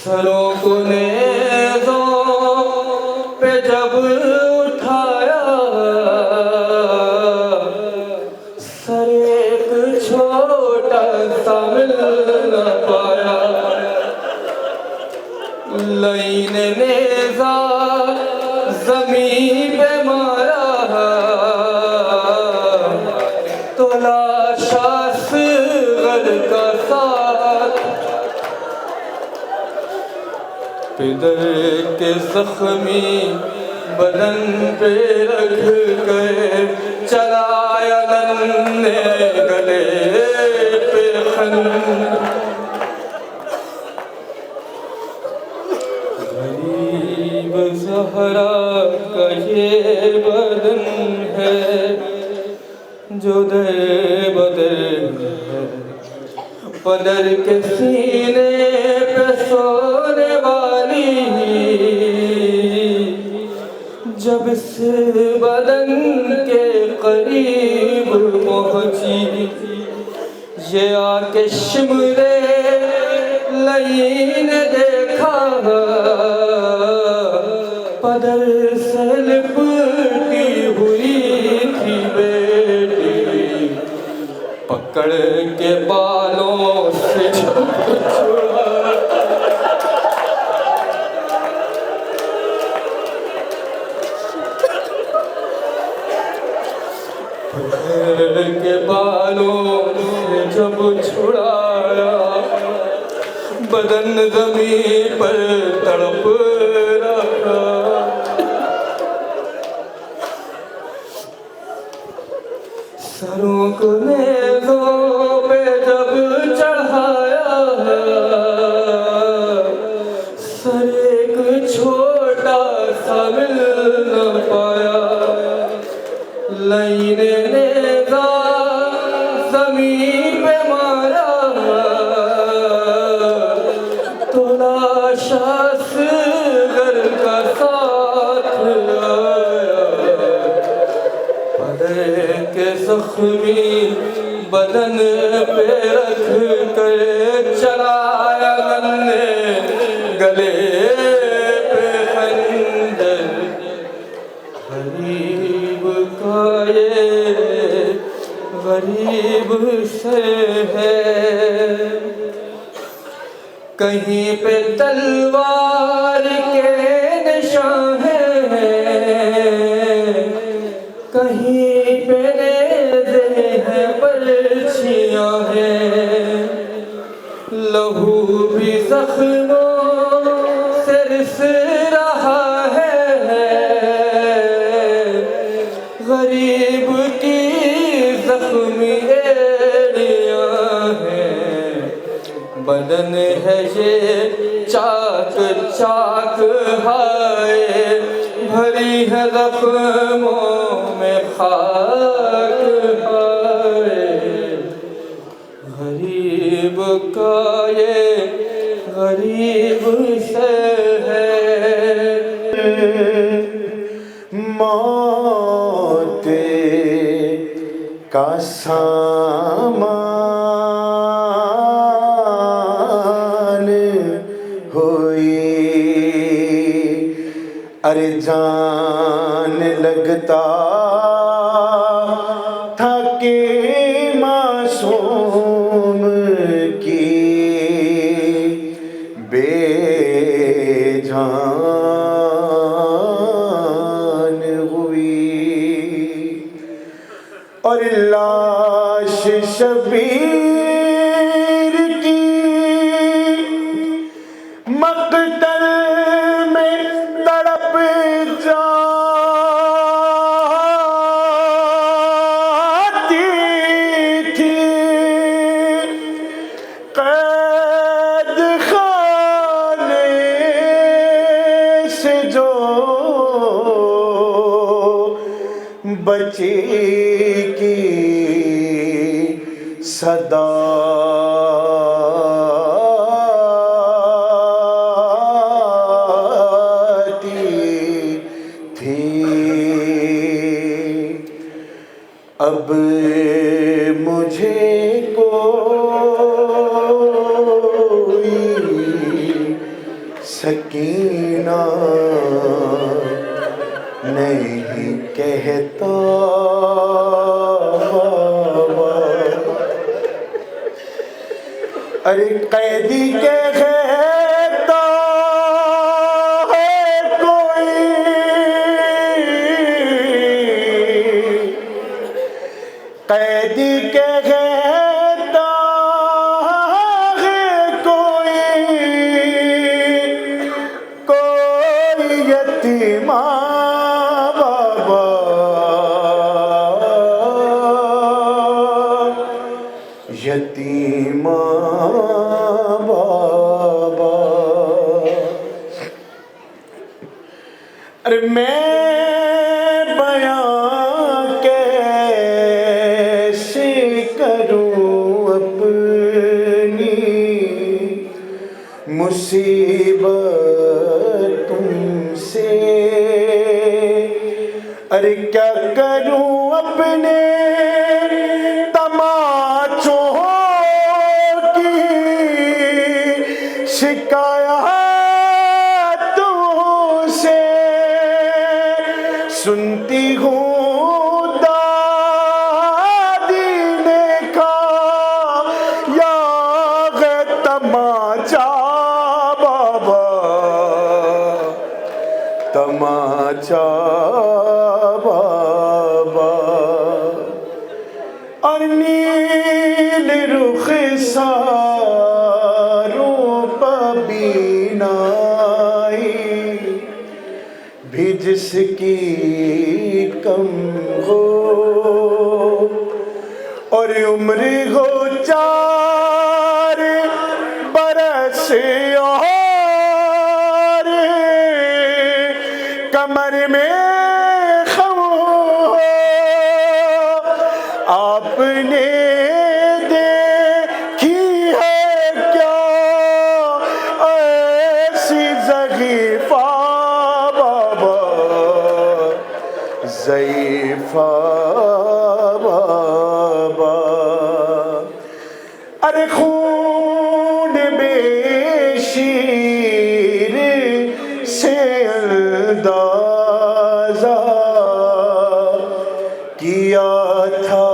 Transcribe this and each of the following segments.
سروں کو نیزوں پہ جب اٹھایا، سر ایک چھوٹا سا مل نہ پایا، لعین نیزہ زمین پہ مارا، تو لاش اصغر کا ساتھ پدر کے زخمی بدن پہ رکھ کر چلایا ننھے گلے پہ خنجر۔ غریب زہرا کا یہ بدن ہے جو در بدر ہے، بدر کے سینے پہ سونے والی، جب اس بدن کے قریب پہنچی، یہ آ کے شمر لعین دیکھا، بدر سے لپٹی ہوئی تھی بیٹی، پکڑ کے بالوں سے چھڑا، پکڑ کے بالوں سے جب چھڑایا، بدن زمین پر تڑپ رہا، سروں کو نیزوں پہ جب چڑھایا، سر ایک چھوٹا سا مل نہ پایا، لعین نیزہ زمین پہ مارا، تو لاش اصغر کا ساتھ آیا، بدر کے زخمی بدن پہ رکھ کر چلایا ننھے گلے پہ خنجر۔ غریب کا یہ غریب سے ہے، کہیں پہ تلوار کے نشان ہیں، کہیں پہ نیزے ہیں برچھیاں ہیں، لہو بھی زخموں سے رس رہا ہے، غریب کی زخمی ایڑیاں ہیں، بدن ہے یہ چاک چاک ہائے، بھری ہے زخموں میں خاک ہائے، غریب کا یہ غریب سے ہے۔ موت کا سامان ہوئی، ارے جان لگتا تھا کہ معصوم کی بے جان ہوئی، اور لاش شبیر کی مقتل میں تڑپ جاتی تھی، قید خانے سے جو بچی کی صدا اب مجھے کوئی سکینہ نہیں کہتا ارے قیدی کہتا ہے کوئی قیدی کہتا ہے کوئی یتیمہ بابا یتیمہ بابا ارے میں بیان کیسے کروں اپنی مصیبت تم سے ارے کیا کروں اپنے تماچوں کی شکایت تم سے سنتی ہوں دادی نے کہا یا غیر تماچا بابا تماچا بابا اور نیل رخ ساروں پبینائی بھی جس کی کم ہو اور عمر ہو 4 برس اور کمر میں خم ہو آپ نے دیکھی ہے کیا ایسی ضعیفہ بابا ضعیفہ بابا ارے خون بے شیر سے اندازہ کیا تھا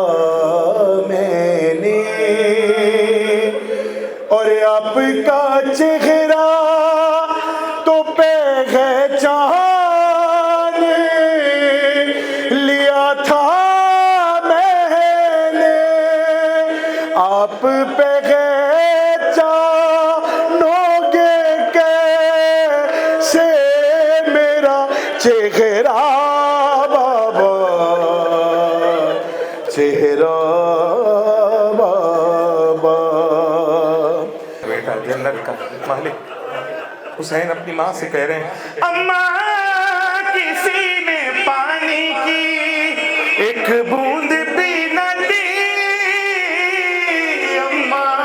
میں نے اور آپ کا چہرہ تو پہچان لیا تھا میں نے آپ پہچانو گے کیسے میرا چہرہ بابا چہرہ بابا بیٹا جنت کا مالک حسین اپنی ماں سے کہہ رہے ہیں اماں کسی نے پانی کی ایک بوند بھی نہ دی اماں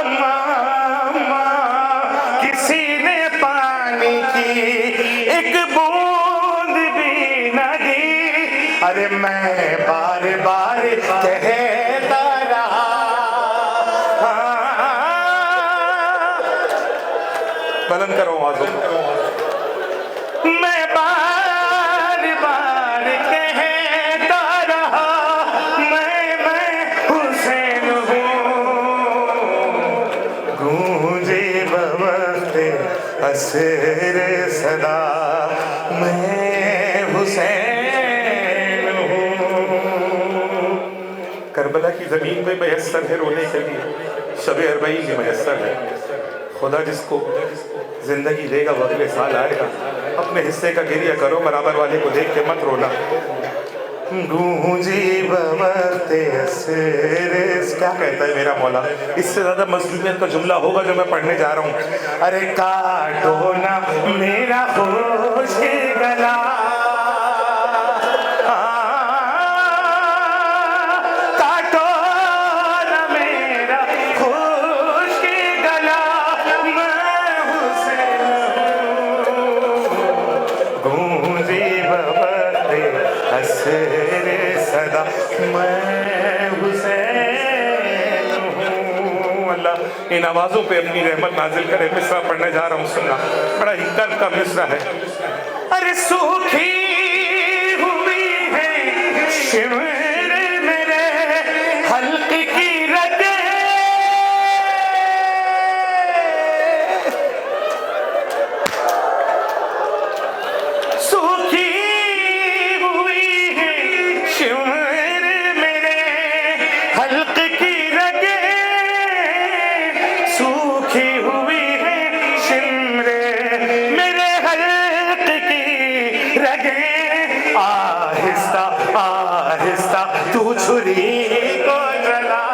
اماں اماں کسی نے پانی کی ایک بوند بھی نہ دی ارے میں بار بار کہتا رہا بلند کرو آوازوں میں بار بار کہتا رہا میں حسین ہوں گونجے بوقت عصر صدا میں حسین ہوں کربلا کی زمین پہ میسر ہے رونے کے لیے شب اربعین بھی میسر ہے خدا جس کو زندگی دے گا وقت سال آئے گا اپنے حصے کا گریہ کرو برابر والے کو دیکھ کے مت رونا گونجی بوقت عصر کیا کہتا ہے میرا مولا اس سے زیادہ مظلومیت کا جملہ ہوگا جو میں پڑھنے جا رہا ہوں ارے کاٹو نا میرا خشک گلا صدا میں حسین ہوں اللہ ان آوازوں پہ اپنی رحمت نازل کرے. مصرع پڑھنے جا رہا ہوں, سننا, بڑا ہی درد کا مصرع ہے. ارے سوکھی ہوئی ہے شمر میرے حلق کی رگیں, سوکھی ہوئی ہے شمر میرے حلق کی رگیں, سوکھی ہوئی ہے شمر میرے حلق کی رگیں. آہستہ آہستہ تو چھری کو جلا,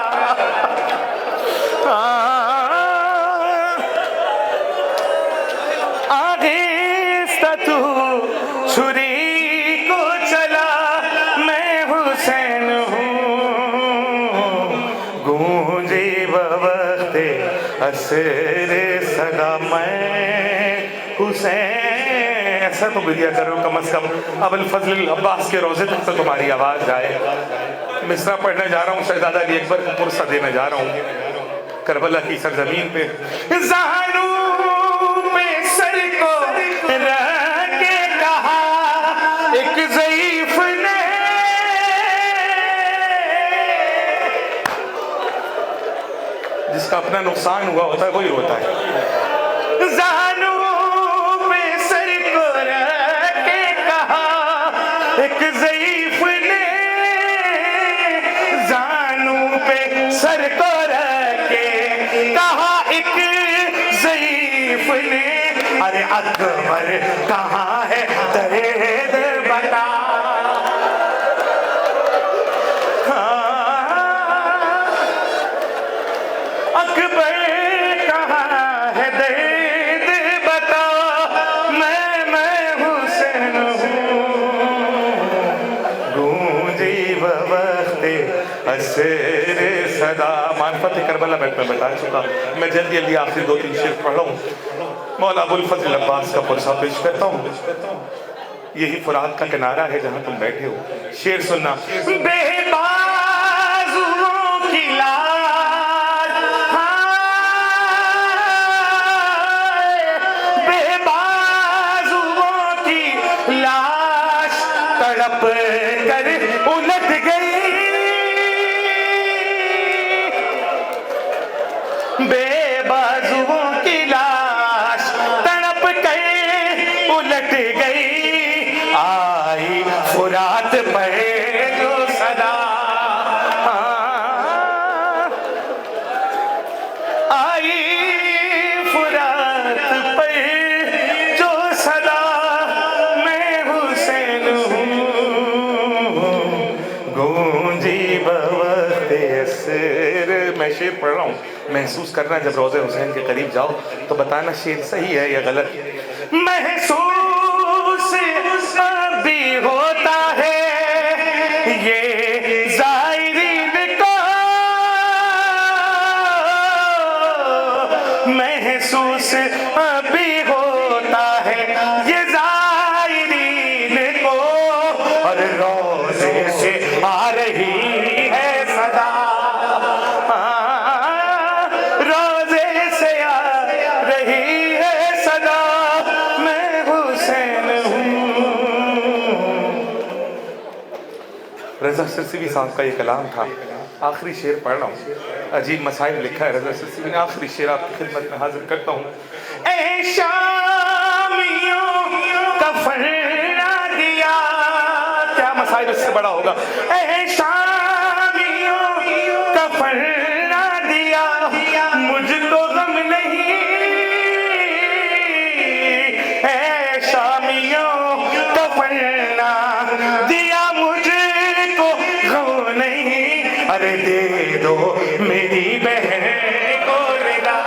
آہستہ تو چھری کو چلا. میں حسین ہوں گونجی بوقت عصر صدا, میں حسین. ایسا تو بھی دیا کرو کم از کم ابوالفضل العباس کے روزے تک تو تمہاری آواز جائے. مصرع پڑھنے جا رہا ہوں, شہزادہ علی اکبر کو پرسہ دینے جا رہا ہوں کربلا کی سرزمین پہ. زانو پہ سر کو رکھ کے کہا ایک ضعیف نے, جس کا اپنا نقصان ہوا ہوتا ہے وہی روتا ہے. زانو پہ سر کو رکھ کے کہا ایک ضعیف نے, زانو پہ سر کو رکھ کے کہا ایک ضعیف نے. ارے اکبر کہاں ہے درد بتا, اکبر کہاں ہے درد بتا. میں حسین ہوں گونجی بوقت عصر صدا. معرفت کربلا میں بتا چکا, میں جلدی جلدی آخری 2-3 شعر پڑھ رہا ہوں. مولا ابوالفضل العباس کا پرسہ پیش کرتا ہوں. یہی فرات کا کنارہ ہے جہاں تم بیٹھے ہو. شعر سننا. بے بازوؤں کی لاج, بے بازوؤں کی لاش تڑپ کر الٹ گئی, بے بازوؤں کی لاش تڑپ کر الٹ گئی. آئی فرات پہ جو صدا, آئی فرات پہ جو صدا. میں حسین ہوں گونجی بوقت عصر. میں شعر پڑھ رہا ہوں, محسوس کرنا جب روضہ حسین کے قریب جاؤ تو بتانا شعر صحیح ہے یا غلط. محسوس ابھی ہوتا ہے یہ زائرین کو, محسوس ابھی ہوتا ہے یہ زائرین کو. اور روزے سے آ رہی ہے صدا, روزے سے آ رہی ہے صدا. میں حسین ہوں. رضا سرسوی صاحب کا یہ کلام تھا. آخری شعر پڑھ رہا ہوں, عجیب مسائل لکھا ہے رضا سرسوی نے. آخری شعر آپ کی خدمت میں حاضر کرتا ہوں. اے شامیوں کفن نہ دیا, کیا مسائل اس سے بڑا ہوگا. اے شامیوں کفن نہ دیا, مجھ کو غم نہیں. اے شامیوں کفن نہ دیا, مجھ کو غم نہیں. ارے دے دو میری بہن کو ردا.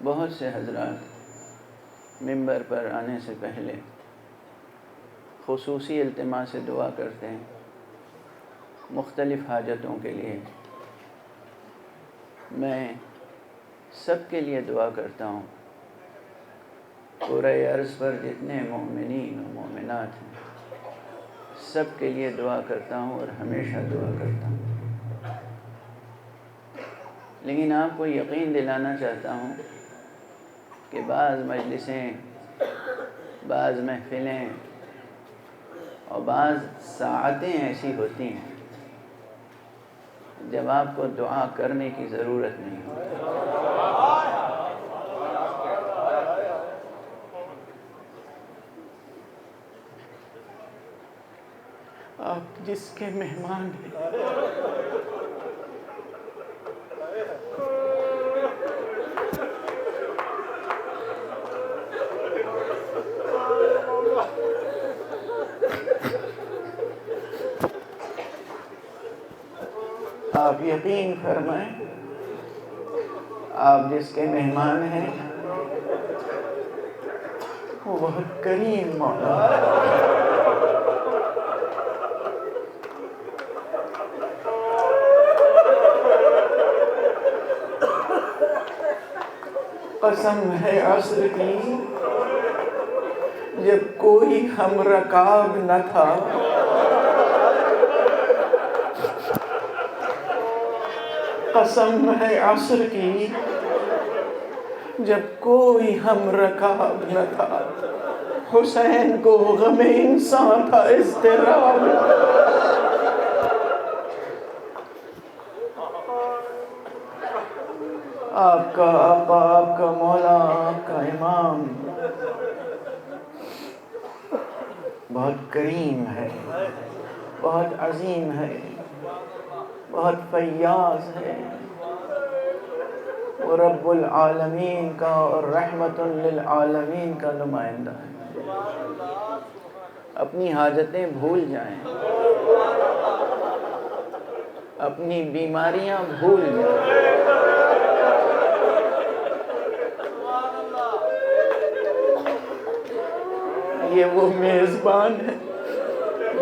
بہت سے حضرات منبر پر آنے سے پہلے خصوصی التماس سے دعا کرتے ہیں مختلف حاجتوں کے لیے. میں سب کے لیے دعا کرتا ہوں پورے عرض پر جتنے مومنین و مومنات ہیں سب کے لیے دعا کرتا ہوں اور ہمیشہ دعا کرتا ہوں، لیکن آپ کو یقین دلانا چاہتا ہوں کہ بعض مجلسیں، بعض محفلیں اور بعض ساعتیں ایسی ہوتی ہیں جب آپ کو دعا کرنے کی ضرورت نہیں ہوتی۔ آپ جس کے مہمان ہیں آپ یقین فرمائیں، آپ جس کے مہمان ہیں وہ بہت کریم مولا ہے۔ قسم ہے عصر کی جب کوئی ہم رکاب نہ تھا، قسم ہے عصر کی جب کوئی ہم رکاب نہ تھا، حسین کو غم انسان تھا اضطراب۔ آپ کا آقا، آپ کا مولا، آپ کا امام بہت کریم ہے، بہت عظیم ہے، بہت فیاض ہے، وہ رب العالمین کا اور رحمت للعالمین کا نمائندہ ہے۔ اپنی حاجتیں بھول جائیں، اپنی بیماریاں بھول جائیں، یہ وہ میزبان ہے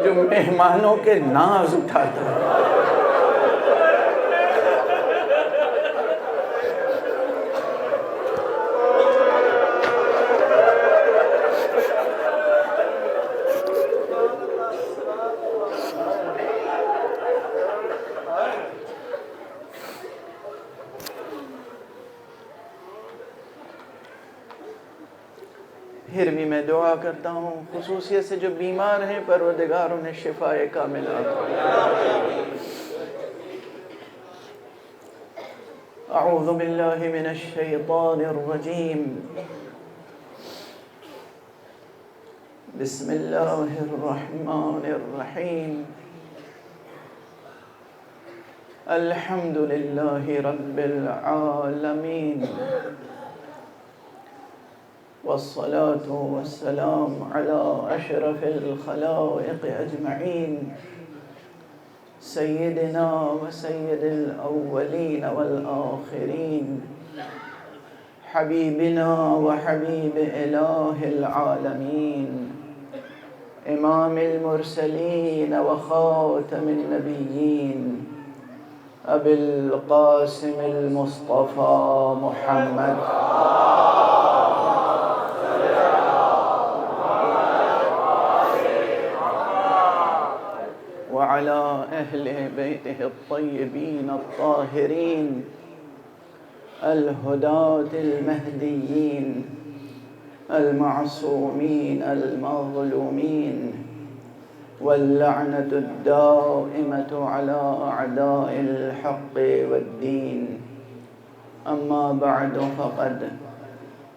جو مہمانوں کے ناز اٹھاتا ہے۔ پھر بھی میں دعا کرتا ہوں خصوصیت سے جو بیمار ہیں پروردگار انہیں شفاء کامل عطا۔ اعوذ باللہ من الشیطان الرجیم، بسم اللہ الرحمن الرحیم، الحمد للہ رب العالمین، والصلاة والسلام على أشرف الخلائق أجمعين، سيدنا وسيد الأولين والآخرين، حبيبنا وحبيب إله العالمين، إمام المرسلين وخاتم النبيين، أبي القاسم المصطفى محمد وعلى أهل بيته الطيبين الطاهرين الهداة المهديين المعصومين المظلومين، واللعنة الدائمة على أعداء الحق والدين. أما بعد، فقد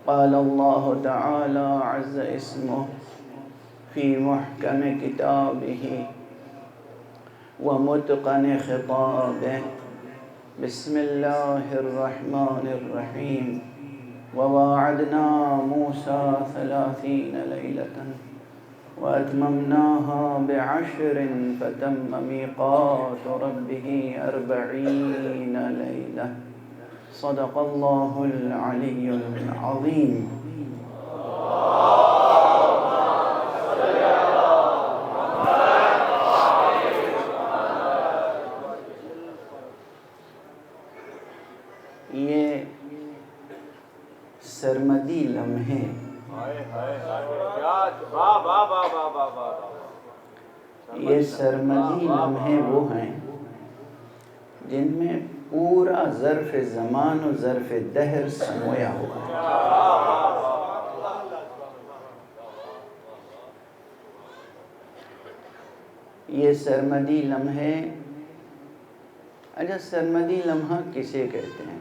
قال الله تعالى عز اسمه في محكم كتابه ومتقن خطابه، بسم الله الرحمن الرحيم، وواعدنا موسى 30 ليلة وأتممناها ب10 فتم ميقات ربه 40 ليلة، صدق الله العلي العظيم. یہ سرمدی لمحے یہ سرمدی لمحے وہ ہیں جن میں پورا ظرف زمان و ظرف دہر سمویا ہوا ہے۔ یہ سرمدی لمحے، اچھا سرمدی لمحہ کسے کہتے ہیں؟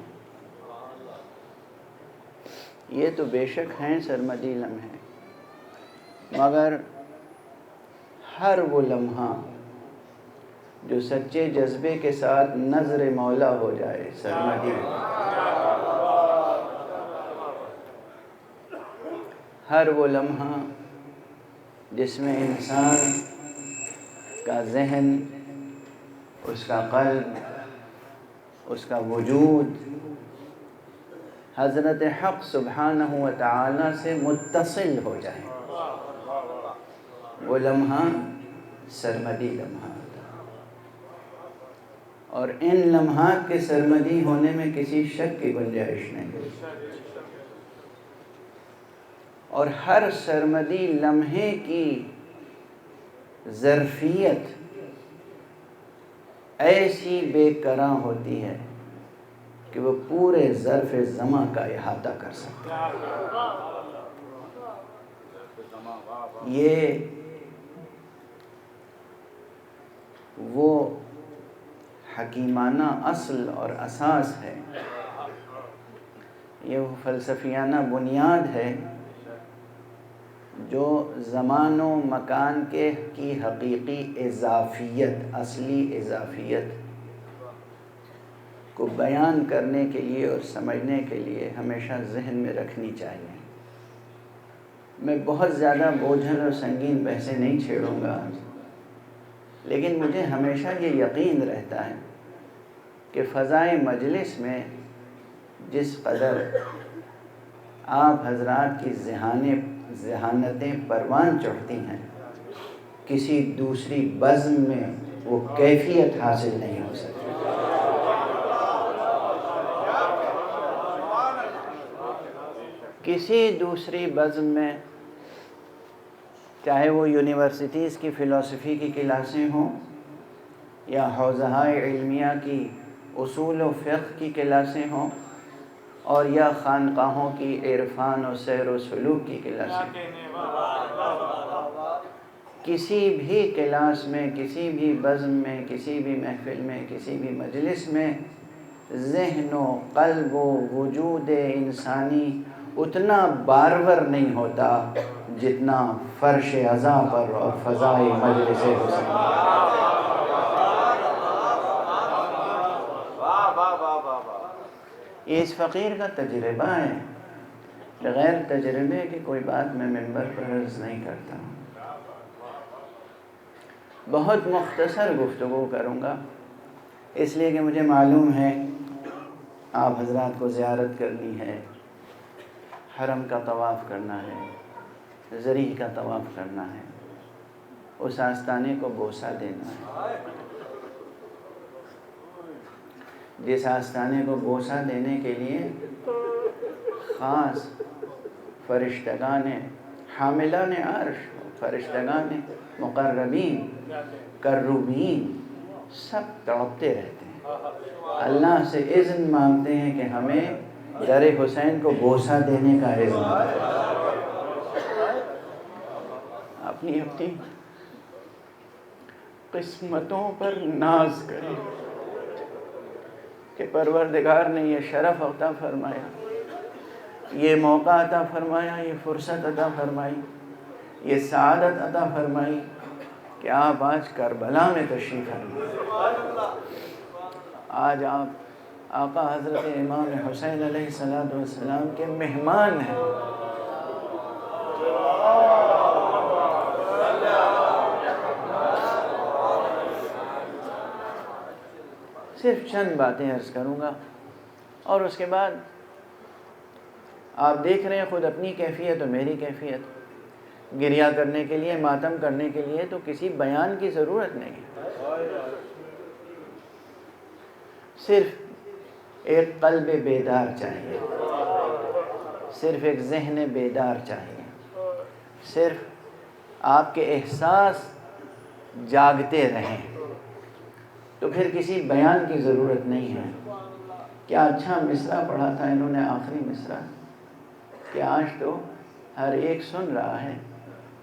یہ تو بے شک ہیں سرمدی لمحے، مگر ہر وہ لمحہ جو سچے جذبے کے ساتھ نظر مولا ہو جائے سرمدی، ہر وہ لمحہ جس میں انسان کا ذہن، اس کا قلب، اس کا وجود حضرت حق سبحانہ و تعالی سے متصل ہو جائے، وہ لمحہ سرمدی لمحہ ہوتا ہے۔ اور ان لمحات کے سرمدی ہونے میں کسی شک کی گنجائش نہیں ہے، اور ہر سرمدی لمحے کی ظرفیت ایسی بے کراں ہوتی ہے کہ وہ پورے ظرف زمان کا احاطہ کر سکتا ہے۔ یہ وہ حکیمانہ اصل اور اساس ہے، یہ وہ فلسفیانہ بنیاد ہے جو زمان و مکان کی حقیقی اضافیت، اصلی اضافیت کو بیان کرنے کے لیے اور سمجھنے کے لیے ہمیشہ ذہن میں رکھنی چاہیے۔ میں بہت زیادہ بوجھل اور سنگین بحثیں نہیں چھیڑوں گا، لیکن مجھے ہمیشہ یہ یقین رہتا ہے کہ فضائے مجلس میں جس قدر آپ حضرات کی ذہانتیں پروان چڑھتی ہیں، کسی دوسری بزم میں وہ کیفیت حاصل نہیں ہو سکتی۔ کسی دوسری بزم میں، چاہے وہ یونیورسٹیز کی فلسفی کی کلاسیں ہوں یا حوزہائے علمیہ کی اصول و فقہ کی کلاسیں ہوں، اور یا خانقاہوں کی عرفان و سیر و سلوک کی کلاسیں، کسی بھی کلاس میں، کسی بھی بزم میں، کسی بھی محفل میں، کسی بھی مجلس میں ذہن و قلب و وجود انسانی اتنا بارور نہیں ہوتا جتنا فرش عزا پر اور فضائے مجلس حسین۔ یہ اس فقیر کا تجربہ ہے، بغیر تجربے کی کوئی بات میں ممبر پر عرض نہیں کرتا ہوں۔ بہت مختصر گفتگو کروں گا، اس لیے کہ مجھے معلوم ہے آپ حضرات کو زیارت کرنی ہے، حرم کا طواف کرنا ہے، زریح کا طواف کرنا ہے، اس آستانے کو بوسہ دینا ہے۔ جس آستانے کو بوسہ دینے کے لیے خاص فرشتگان حاملان عرش، فرشتگان مقربین، کروبین سب تڑپتے رہتے ہیں، اللہ سے اذن مانگتے ہیں کہ ہمیں در حسین کو بوسہ دینے کا اذن دے۔ اپنی اپنی قسمتوں پر ناز کریں کہ پروردگار نے یہ شرف عطا فرمایا، یہ موقع عطا فرمایا، یہ فرصت عطا فرمائی، یہ سعادت عطا فرمائی کہ آپ آج کربلا میں تشریف لائے۔ آج آپ آقا حضرت امام حسین علیہ السلام کے مہمان ہیں۔ صرف چند باتیں عرض کروں گا، اور اس کے بعد آپ دیکھ رہے ہیں خود اپنی کیفیت اور میری کیفیت، گریہ کرنے کے لیے، ماتم کرنے کے لیے تو کسی بیان کی ضرورت نہیں ہے، صرف ایک قلب بیدار چاہیے، صرف ایک ذہن بیدار چاہیے، صرف آپ کے احساس جاگتے رہیں، تو پھر کسی بیان کی ضرورت نہیں ہے۔ کیا اچھا مصرع پڑھا تھا انہوں نے، آخری مصرع، کہ آج تو ہر ایک سن رہا ہے،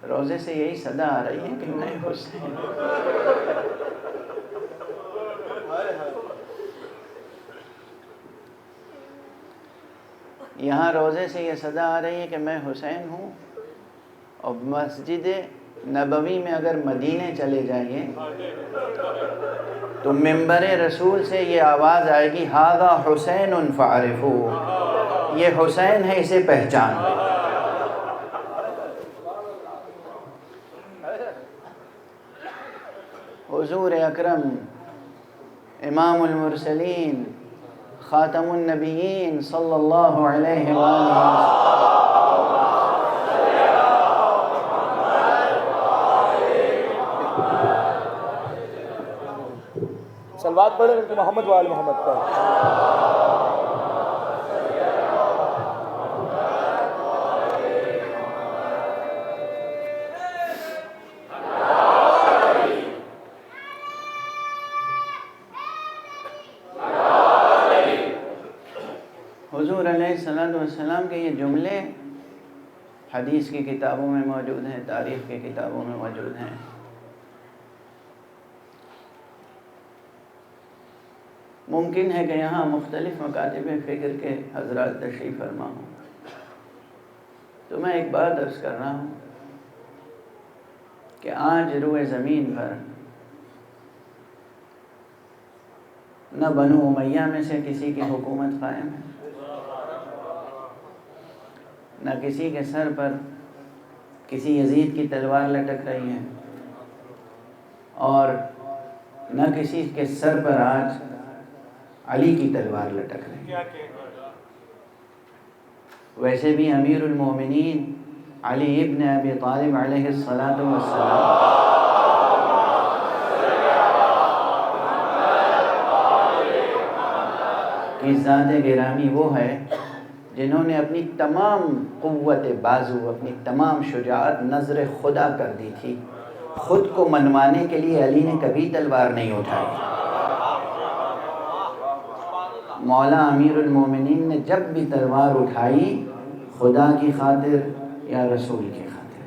روزے سے یہی صدا آ رہی ہے کہ میں حسین۔ یہاں روزے سے یہ صدا آ رہی ہے کہ میں حسین ہوں، اور مسجد نبوی میں اگر مدینے چلے جائیے تو منبر رسول سے یہ آواز آئے گی، ھذا حسین فاعرفوہ، یہ حسین ہے، اسے پہچان لو۔ حضور اکرم امام المرسلین خاتم النبیین صلی اللہ علیہ وآلہ سلوات پڑھے بلکہ محمد وآل محمد کا۔ حضور علیہ السلام کے یہ جملے حدیث کی کتابوں میں موجود ہیں، تاریخ کی کتابوں میں موجود ہیں۔ ممکن ہے کہ یہاں مختلف مکاتب فکر کے حضرات تشریف فرما ہوں، تو میں ایک بات عرض کر رہا ہوں کہ آج روئے زمین پر نہ بنو امیہ میں سے کسی کی حکومت قائم ہے، نہ کسی کے سر پر کسی یزید کی تلوار لٹک رہی ہے، اور نہ کسی کے سر پر آج علی کی تلوار لٹک رہی ہے۔ ویسے بھی امیر المومنین علی ابن ابی طالب علیہ الصلاۃ والسلام کی ذات گرامی وہ ہے جنہوں نے اپنی تمام قوت بازو، اپنی تمام شجاعت نظر خدا کر دی تھی۔ خود کو منوانے کے لیے علی نے کبھی تلوار نہیں اٹھائی۔ مولا امیر المومنین نے جب بھی تلوار اٹھائی، خدا کی خاطر یا رسول کی خاطر۔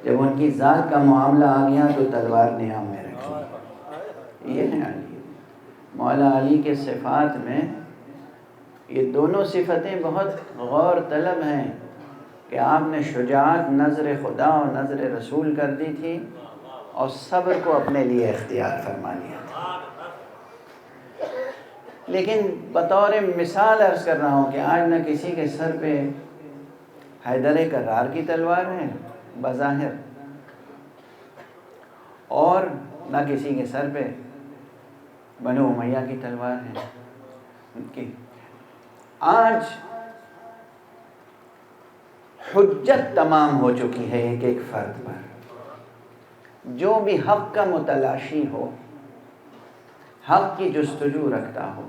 جب ان کی ذات کا معاملہ آ گیا تو تلوار نیام میں رکھی۔ یہ ہے علی۔ مولا علی کے صفات میں یہ دونوں صفتیں بہت غور طلب ہیں کہ آپ نے شجاعت نظر خدا اور نظر رسول کر دی تھی، اور صبر کو اپنے لیے اختیار فرما لیا تھا۔ لیکن بطور مثال عرض کر رہا ہوں کہ آج نہ کسی کے سر پہ حیدر کرار کی تلوار ہے بظاہر، اور نہ کسی کے سر پہ بنو امیہ کی تلوار ہے ان کی۔ آج حجت تمام ہو چکی ہے ایک ایک فرد پر۔ جو بھی حق کا متلاشی ہو، حق کی جستجو رکھتا ہو،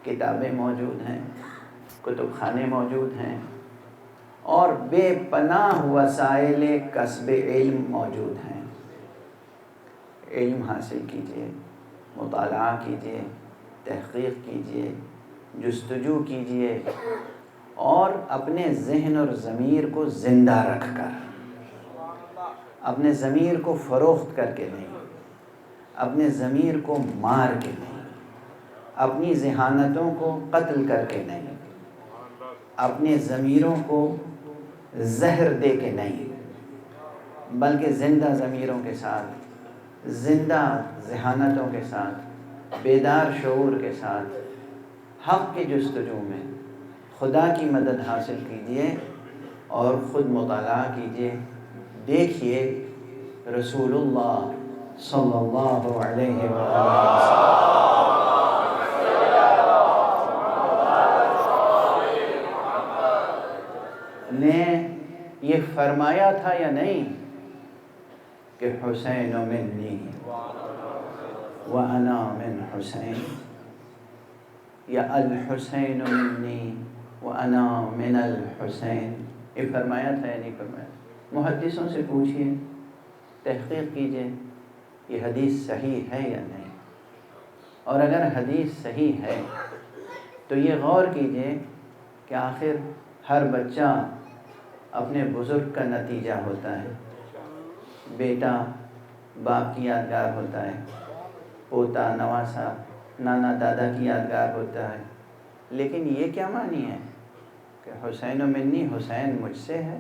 کتابیں موجود ہیں، کتب خانے موجود ہیں، اور بے پناہ وسائل کسب علم موجود ہیں۔ علم حاصل کیجئے، مطالعہ کیجئے، تحقیق کیجئے، جستجو کیجئے، اور اپنے ذہن اور ضمیر کو زندہ رکھ کر، اپنے ضمیر کو فروخت کر کے نہیں، اپنے ضمیر کو مار کے نہیں، اپنی ذہانتوں کو قتل کر کے نہیں، اپنے ضمیروں کو زہر دے کے نہیں، بلکہ زندہ ضمیروں کے ساتھ، زندہ ذہانتوں کے ساتھ، بیدار شعور کے ساتھ حق کی جستجو میں خدا کی مدد حاصل کیجئے اور خود مطالعہ کیجئے۔ دیکھیے رسول اللہ صلی اللہ علیہ وسلم نے یہ فرمایا تھا یا نہیں کہ حسین منی وانا من حسین، یا الحسین منی وانا من الحسین، یہ فرمایا تھا یا نہیں فرمایا؟ محدثوں سے پوچھیے، تحقیق کیجیے یہ حدیث صحیح ہے یا نہیں، اور اگر حدیث صحیح ہے تو یہ غور کیجیے کہ آخر ہر بچہ اپنے بزرگ کا نتیجہ ہوتا ہے، بیٹا باپ کی یادگار ہوتا ہے، پوتا نواسا نانا دادا کی یادگار ہوتا ہے، لیکن یہ کیا معنی ہے کہ حسین و منی، حسین مجھ سے ہے،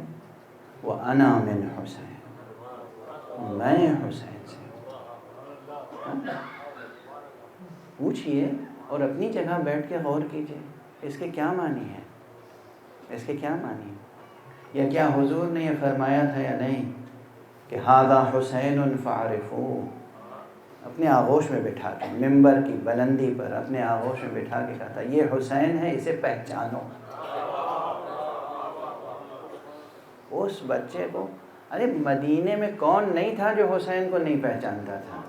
وہ انا من حسین، میں حسین سے ہوں۔ پوچھئے اور اپنی جگہ بیٹھ کے غور کیجئے اس کے کیا معنی ہے، اس کے کیا معنی ہے، یا کیا حضور نے یہ فرمایا تھا یا نہیں کہ ھذا حسین فاعرفوہ، اپنے آغوش میں بٹھا کے ممبر کی بلندی پر اپنے آغوش میں بٹھا کے کہا تھا یہ حسین ہے، اسے پہچانو۔ اس بچے کو، ارے مدینے میں کون نہیں تھا جو حسین کو نہیں پہچانتا تھا؟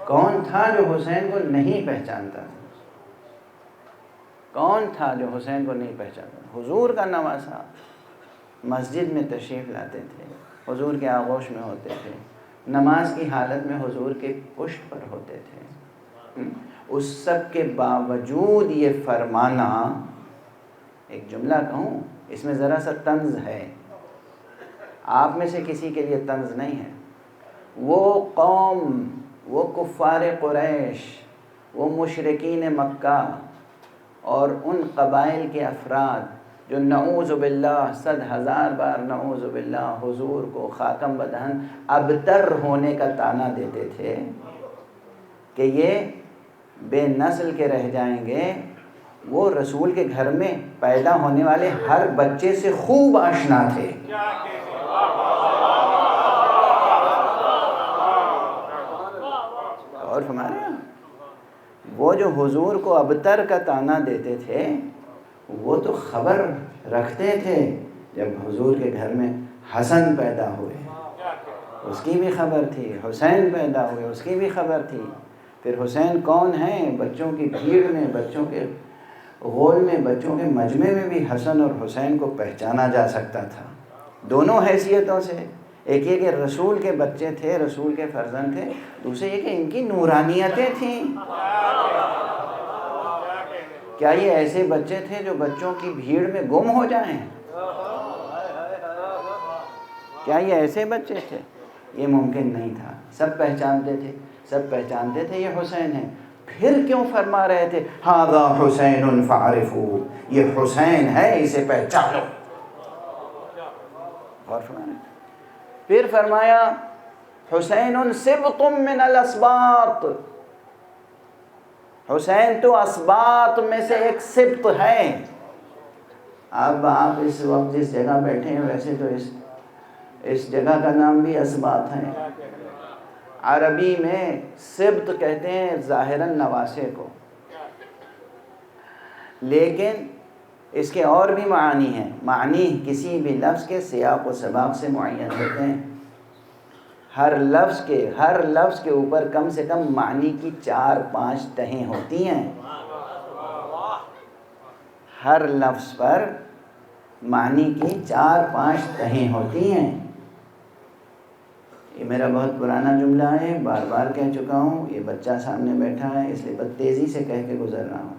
کون تھا جو حسین کو نہیں پہچانتا تھا؟ کون تھا جو حسین کو نہیں پہچانتا؟ حضور کا نواسا مسجد میں تشریف لاتے تھے، حضور کے آغوش میں ہوتے تھے، نماز کی حالت میں حضور کے پشت پر ہوتے تھے، اس سب کے باوجود یہ فرمانا، ایک جملہ کہوں اس میں ذرا سا طنز ہے، آپ میں سے کسی کے لیے طنز نہیں ہے، وہ قوم، وہ کفار قریش، وہ مشرکین مکہ اور ان قبائل کے افراد جو نعوذ باللہ 100,000 بار نعوذ باللہ حضور کو خاتم بدہن ابتر ہونے کا طعنہ دیتے تھے کہ یہ بے نسل کے رہ جائیں گے، وہ رسول کے گھر میں پیدا ہونے والے ہر بچے سے خوب آشنا تھے۔ اور ہمارے وہ جو حضور کو ابتر کا طعنہ دیتے تھے وہ تو خبر رکھتے تھے جب حضور کے گھر میں حسن پیدا ہوئے اس کی بھی خبر تھی، حسین پیدا ہوئے اس کی بھی خبر تھی، پھر حسین کون ہیں، بچوں کی بھیڑ میں، بچوں کے غول میں، بچوں کے مجمع میں بھی حسن اور حسین کو پہچانا جا سکتا تھا، دونوں حیثیتوں سے، ایک یہ کہ رسول کے بچے تھے، رسول کے فرزند تھے، دوسرے یہ کہ ان کی نورانیتیں تھیں۔ کیا یہ ایسے بچے تھے جو بچوں کی بھیڑ میں گم ہو جائیں؟ کیا یہ ایسے بچے تھے؟ یہ ممکن نہیں تھا، سب پہچانتے تھے، سب پہچانتے تھے یہ حسین ہے، پھر کیوں فرما رہے تھے ھذا حسین فاعرفوہ، یہ حسین ہے اسے پہچانو؟ اور پھر فرمایا حسین سبط من الاسباط، حسین تو اسباط میں سے ایک سبط ہے۔ اب آپ اس وقت جس جگہ بیٹھے ہیں ویسے تو اس جگہ کا نام بھی اسباط ہے، عربی میں سبط کہتے ہیں ظاہراً نواسے کو، لیکن اس کے اور بھی معانی ہیں، معنی کسی بھی لفظ کے سیاق و سباق سے معین ہوتے ہیں، ہر لفظ کے اوپر کم سے کم معنی کی 4-5 تہیں ہوتی ہیں، ہر لفظ پر معنی کی 4-5 تہیں ہوتی ہیں۔ یہ میرا بہت پرانا جملہ ہے، بار بار کہہ چکا ہوں، یہ بچہ سامنے بیٹھا ہے اس لیے بہت تیزی سے کہہ کے گزر رہا ہوں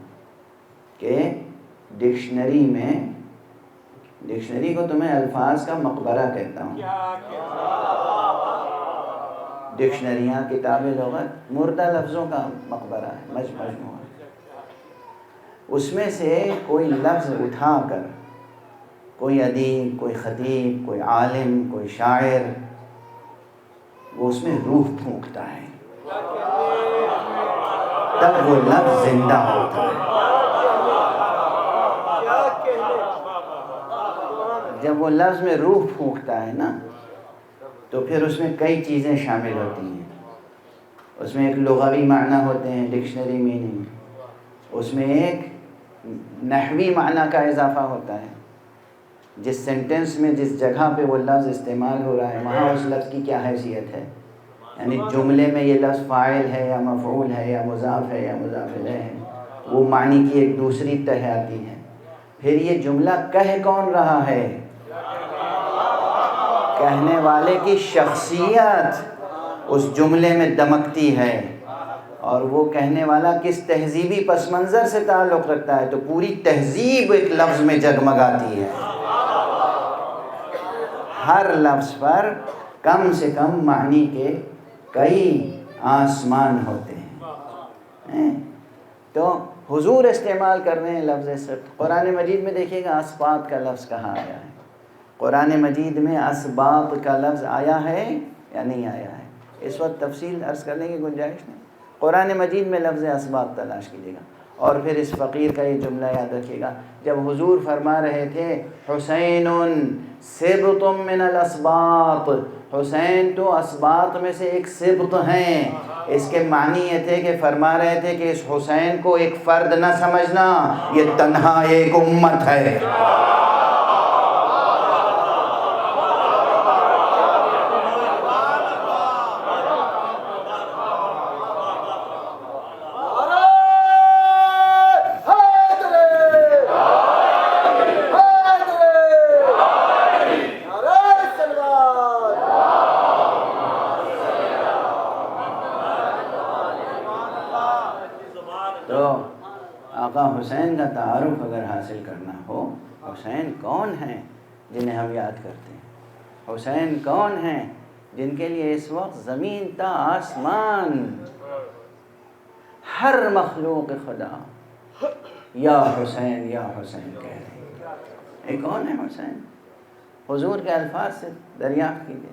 کہ ڈکشنری میں، ڈکشنری کو تو میں الفاظ کا مقبرہ کہتا ہوں، ڈکشنریاں کتابیں لغت مردہ لفظوں کا مقبرہ ہے، مجموعہ، اس میں سے کوئی لفظ اٹھا کر کوئی ادیب، کوئی خطیب، کوئی عالم، کوئی شاعر وہ اس میں روح پھونکتا ہے، تب وہ لفظ زندہ ہوتا ہے۔ جب وہ لفظ میں روح پھونکتا ہے نا تو پھر اس میں کئی چیزیں شامل ہوتی ہیں، اس میں ایک لغوی معنی ہوتے ہیں، ڈکشنری میننگ، اس میں ایک نحوی معنی کا اضافہ ہوتا ہے، جس سینٹنس میں جس جگہ پہ وہ لفظ استعمال ہو رہا ہے وہاں اس لفظ کی کیا حیثیت ہے، یعنی جملے میں یہ لفظ فاعل ہے یا مفعول ہے یا مضاف ہے یا مضاف الیہ ہے، وہ معنی کی ایک دوسری تہ آتی ہے۔ پھر یہ جملہ کہہ کون رہا ہے، کہنے والے کی شخصیت اس جملے میں دمکتی ہے، اور وہ کہنے والا کس تہذیبی پس منظر سے تعلق رکھتا ہے، تو پوری تہذیب ایک لفظ میں جگمگاتی ہے۔ ہر لفظ پر کم سے کم معنی کے کئی آسمان ہوتے ہیں۔ تو حضور استعمال کر رہے ہیں لفظ سبت۔ قرآن مجید میں دیکھیے گا اسباط کا لفظ کہاں آیا ہے؟ قرآن مجید میں اسباط کا لفظ آیا ہے یا نہیں آیا ہے؟ اس وقت تفصیل عرض کرنے کی گنجائش نہیں۔ قرآن مجید میں لفظ اسباط تلاش کیجیے گا، اور پھر اس فقیر کا یہ جملہ یاد رکھیے گا، جب حضور فرما رہے تھے حسین سبط من الاسباط، حسین تو اسباط میں سے ایک سبط ہیں، اس کے معنی یہ تھے کہ فرما رہے تھے کہ اس حسین کو ایک فرد نہ سمجھنا، یہ تنہا ایک امت ہے۔ تو آقا حسین کا تعارف اگر حاصل کرنا ہو، حسین کون ہیں جنہیں ہم یاد کرتے ہیں؟ حسین کون ہیں جن کے لیے اس وقت زمین تا آسمان ہر مخلوق خدا یا حسین کہہ رہے ہیں؟ یہ کون ہے حسین؟ حضور کے الفاظ سے دریافت کیجیے،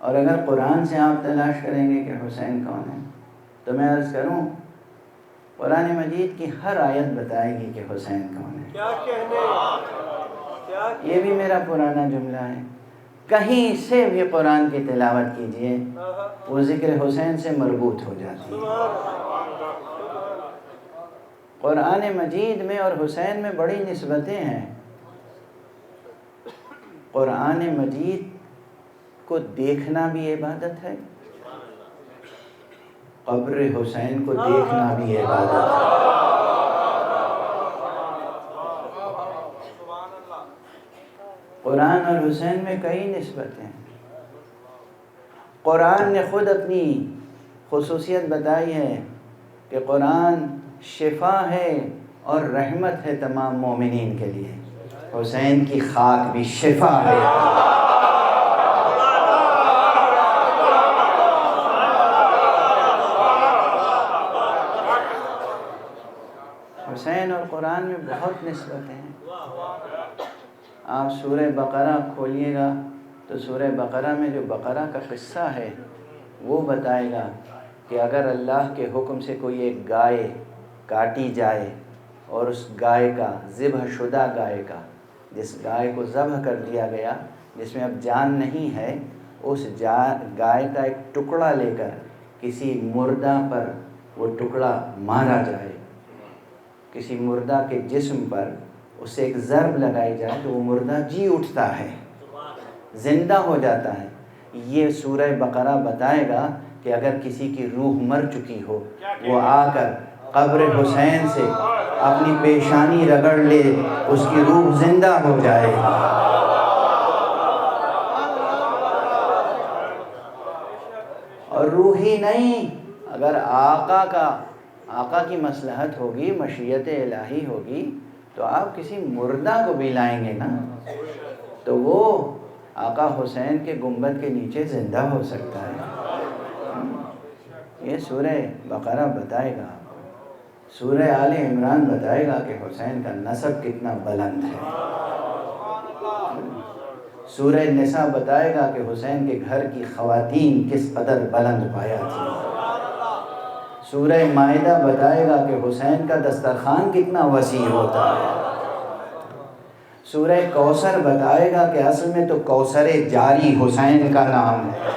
اور اگر قرآن سے آپ تلاش کریں گے کہ حسین کون ہے، تو میں عرض کروں قرآن مجید کی ہر آیت بتائے گی کہ حسین کون ہے۔ یہ بھی میرا پرانا جملہ ہے، کہیں سے بھی قرآن کی تلاوت کیجئے وہ ذکر حسین سے مربوط ہو جاتی ہے۔ قرآن مجید میں اور حسین میں بڑی نسبتیں ہیں۔ قرآن مجید کو دیکھنا بھی عبادت ہے، قبر حسین کو دیکھنا بھی عبادت ہے۔ قرآن اور حسین میں کئی نسبتیں ہیں۔ قرآن نے خود اپنی خصوصیت بتائی ہے کہ قرآن شفا ہے اور رحمت ہے تمام مومنین کے لیے۔ حسین کی خاک بھی شفا ہے۔ حسین اور قرآن میں بہت نسبتیں ہیں۔ آپ سورہ بقرہ کھولیے گا تو سورہ بقرہ میں جو بقرہ کا قصہ ہے وہ بتائے گا کہ اگر اللہ کے حکم سے کوئی ایک گائے کاٹی جائے اور اس گائے کا ذبح شدہ گائے کا، جس گائے کو ذبح کر دیا گیا جس میں اب جان نہیں ہے، اس گائے کا ایک ٹکڑا لے کر کسی مردہ پر وہ ٹکڑا مارا جائے، کسی مردہ کے جسم پر اسے ایک ضرب لگائی جائے تو وہ مردہ جی اٹھتا ہے، زندہ ہو جاتا ہے۔ یہ سورہ بقرہ بتائے گا کہ اگر کسی کی روح مر چکی ہو، وہ آ کر قبر حسین سے اپنی پیشانی رگڑ لے، اس کی روح زندہ ہو جائے۔ اور روح ہی نہیں، اگر آقا کی مصلحت ہوگی، مشیت الہی ہوگی، تو آپ کسی مردہ کو بھی لائیں گے نا، تو وہ آقا حسین کے گنبد کے نیچے زندہ ہو سکتا ہے۔ یہ سورہ بقرہ بتائے گا آپ کو۔ سورہ آل عمران بتائے گا کہ حسین کا نسب کتنا بلند ہے۔ سورہ نساء بتائے گا کہ حسین کے گھر کی خواتین کس قدر بلند پایا تھی۔ سورہ مائدہ بتائے گا کہ حسین کا دسترخوان کتنا وسیع ہوتا ہے۔ سورہ کوثر بتائے گا کہ اصل میں تو کوثر جاری حسین کا نام ہے۔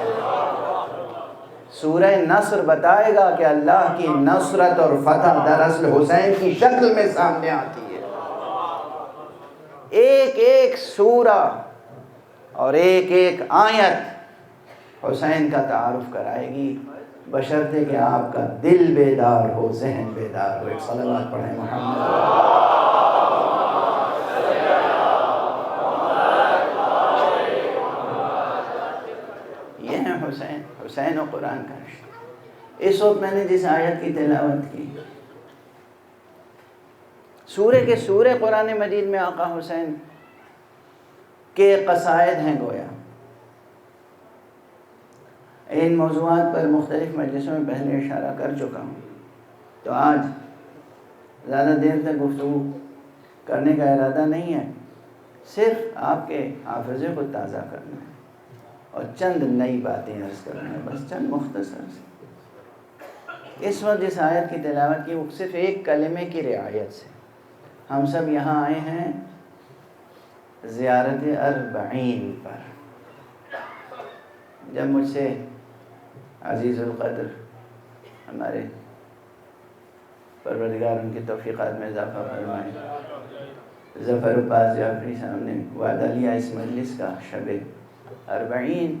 سورہ نصر بتائے گا کہ اللہ کی نصرت اور فتح دراصل حسین کی شکل میں سامنے آتی ہے۔ ایک ایک سورہ اور ایک ایک آیت حسین کا تعارف کرائے گی، بشرطے کہ آپ کا دل بیدار ہو، ذہن بیدار ہو۔ ایک صلوات پڑھیں محمد۔ حسین، حسین و قرآن کا رشتہ۔ اس وقت میں نے جس آیت کی تلاوت کی، سورے کے سورے قرآن مجید میں آقا حسین کے قصائد ہیں گویا۔ ان موضوعات پر مختلف مجلسوں میں پہلے اشارہ کر چکا ہوں، تو آج زیادہ دیر تک گفتگو کرنے کا ارادہ نہیں ہے، صرف آپ کے حافظے کو تازہ کرنا ہے اور چند نئی باتیں عرض کرنا ہے، بس چند مختصر سے۔ اس وقت جس آیت کی تلاوت کی وہ صرف ایک کلمے کی رعایت سے، ہم سب یہاں آئے ہیں زیارت اربعین پر۔ جب مجھ سے عزیز القدر ہمارے پروردگار ان کی توفیقات میں اضافہ فرمائے ظفر عباس جعفری صاحب نے وعدہ لیا اس مجلس کا شب اربعین،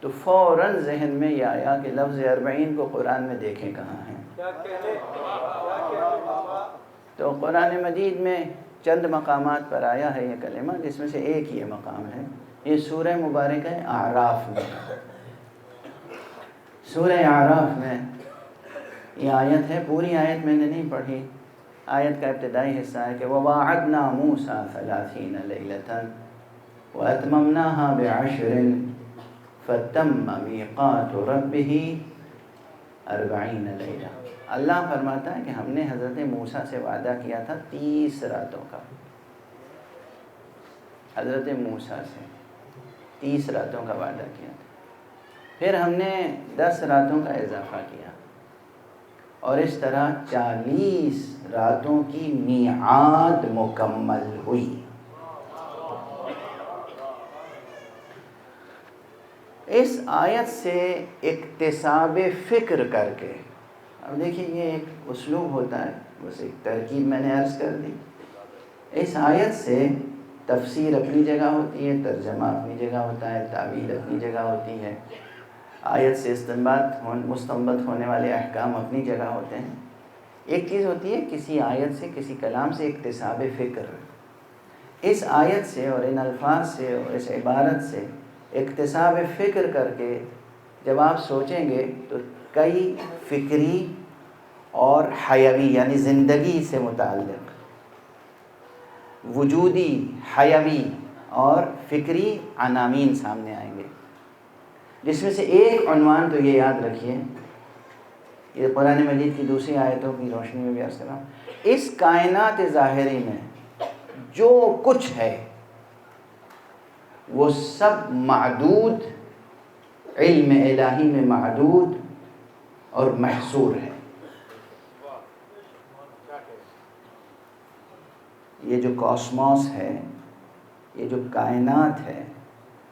تو فوراً ذہن میں یہ آیا کہ لفظ اربعین کو قرآن میں دیکھیں کہاں ہیں۔ تو قرآن مجید میں چند مقامات پر آیا ہے یہ کلمہ، جس میں سے ایک یہ مقام ہے، یہ سورہ مبارکہ ہے اعراف میں۔ سورہ اعراف میں یہ آیت ہے، پوری آیت میں نے نہیں پڑھی، آیت کا ابتدائی حصہ ہے کہ وَوَاعَدْنَا مُوسَىٰ 30 لَيْلَةً وَأَتْمَمْنَاهَا بِعَشْرٍ فَتَمَّ مِيقَاتُ رَبِّهِ 40 لَيْلَةً۔ اللہ فرماتا ہے کہ ہم نے حضرت موسیٰ سے وعدہ کیا تھا 30 راتوں کا، حضرت موسیٰ سے 30 راتوں کا وعدہ کیا تھا، پھر ہم نے 10 راتوں کا اضافہ کیا، اور اس طرح 40 راتوں کی میعاد مکمل ہوئی۔ اس آیت سے اکتساب فکر کر کے، اب دیکھیں یہ ایک اسلوب ہوتا ہے، بس ایک ترکیب میں نے عرض کر دی۔ اس آیت سے تفسیر اپنی جگہ ہوتی ہے، ترجمہ اپنی جگہ ہوتا ہے، تعویل اپنی جگہ ہوتی ہے، آیت سے مستنبط ہونے والے احکام اپنی جگہ ہوتے ہیں۔ ایک چیز ہوتی ہے کسی آیت سے، کسی کلام سے اکتساب فکر۔ اس آیت سے اور ان الفاظ سے اور اس عبارت سے اکتساب فکر کر کے جب آپ سوچیں گے تو کئی فکری اور حیوی یعنی زندگی سے متعلق وجودی، حیوی اور فکری عناوین سامنے آئیں گے، جس میں سے ایک عنوان تو یہ یاد رکھیے، یہ قرآن مجید کی دوسری آیتوں کی روشنی میں بھی عرض کر رہا ہوں، اس کائنات ظاہری میں جو کچھ ہے وہ سب معدود، علم الہی میں معدود اور محصور ہے۔ یہ جو کاسموس ہے، یہ جو کائنات ہے،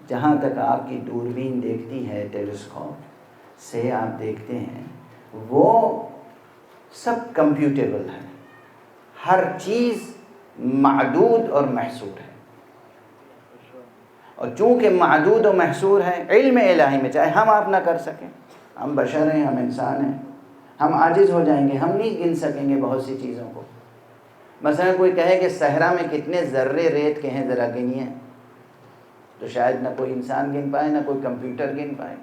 جہاں تک آپ کی دوربین دیکھتی ہے، ٹیلیسکوپ سے آپ دیکھتے ہیں، وہ سب کمپیوٹیبل ہے، ہر چیز معدود اور محصور ہے۔ اور چونکہ معدود و محصور ہے، علم الہی میں چاہے ہم آپ نہ کر سکیں، ہم بشر ہیں، ہم انسان ہیں، ہم عاجز ہو جائیں گے، ہم نہیں گن سکیں گے بہت سی چیزوں کو۔ مثلا کوئی کہے کہ صحرا میں کتنے ذرے ریت کے ہیں ذرا گنیے، تو شاید نہ کوئی انسان گن پائے، نہ کوئی کمپیوٹر گن پائے۔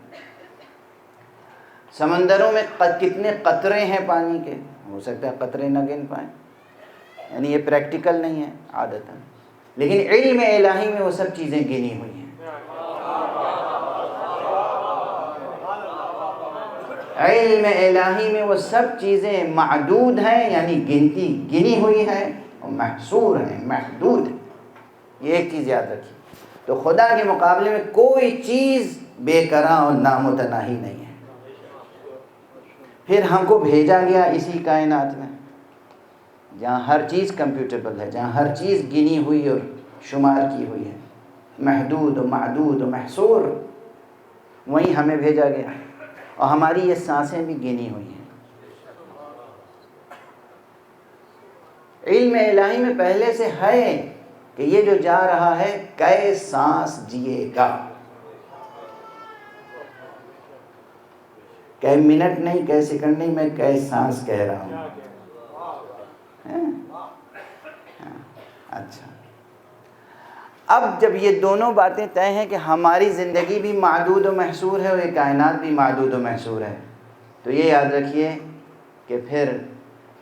سمندروں میں کتنے قطرے ہیں پانی کے، ہو سکتا ہے قطرے نہ گن پائیں، یعنی یہ پریکٹیکل نہیں ہے عادتاً، لیکن علم الہی میں وہ سب چیزیں گنی ہوئی ہیں۔ علم الہی میں وہ سب چیزیں معدود ہیں، یعنی گنی ہوئی ہے، اور محصور ہیں، محدود ہیں۔ یہ ایک چیز یاد رکھیے، تو خدا کے مقابلے میں کوئی چیز بے قرار اور نامتناہی نہیں ہے۔ پھر ہم کو بھیجا گیا اسی کائنات میں جہاں ہر چیز کمپیوٹیبل ہے، جہاں ہر چیز گنی ہوئی اور شمار کی ہوئی ہے، محدود و معدود و محصور، وہیں ہمیں بھیجا گیا، اور ہماری یہ سانسیں بھی گنی ہوئی ہیں۔ علم الہی میں پہلے سے ہے کہ یہ جو جا رہا ہے کئے سانس جیے گا، کئے منٹ نہیں، کئے سیکنڈ نہیں، میں کئے سانس کہہ رہا ہوں۔ اچھا، اب جب یہ دونوں باتیں طے ہیں کہ ہماری زندگی بھی معدود و محصور ہے اور یہ کائنات بھی معدود و محصور ہے، تو یہ یاد رکھیے کہ پھر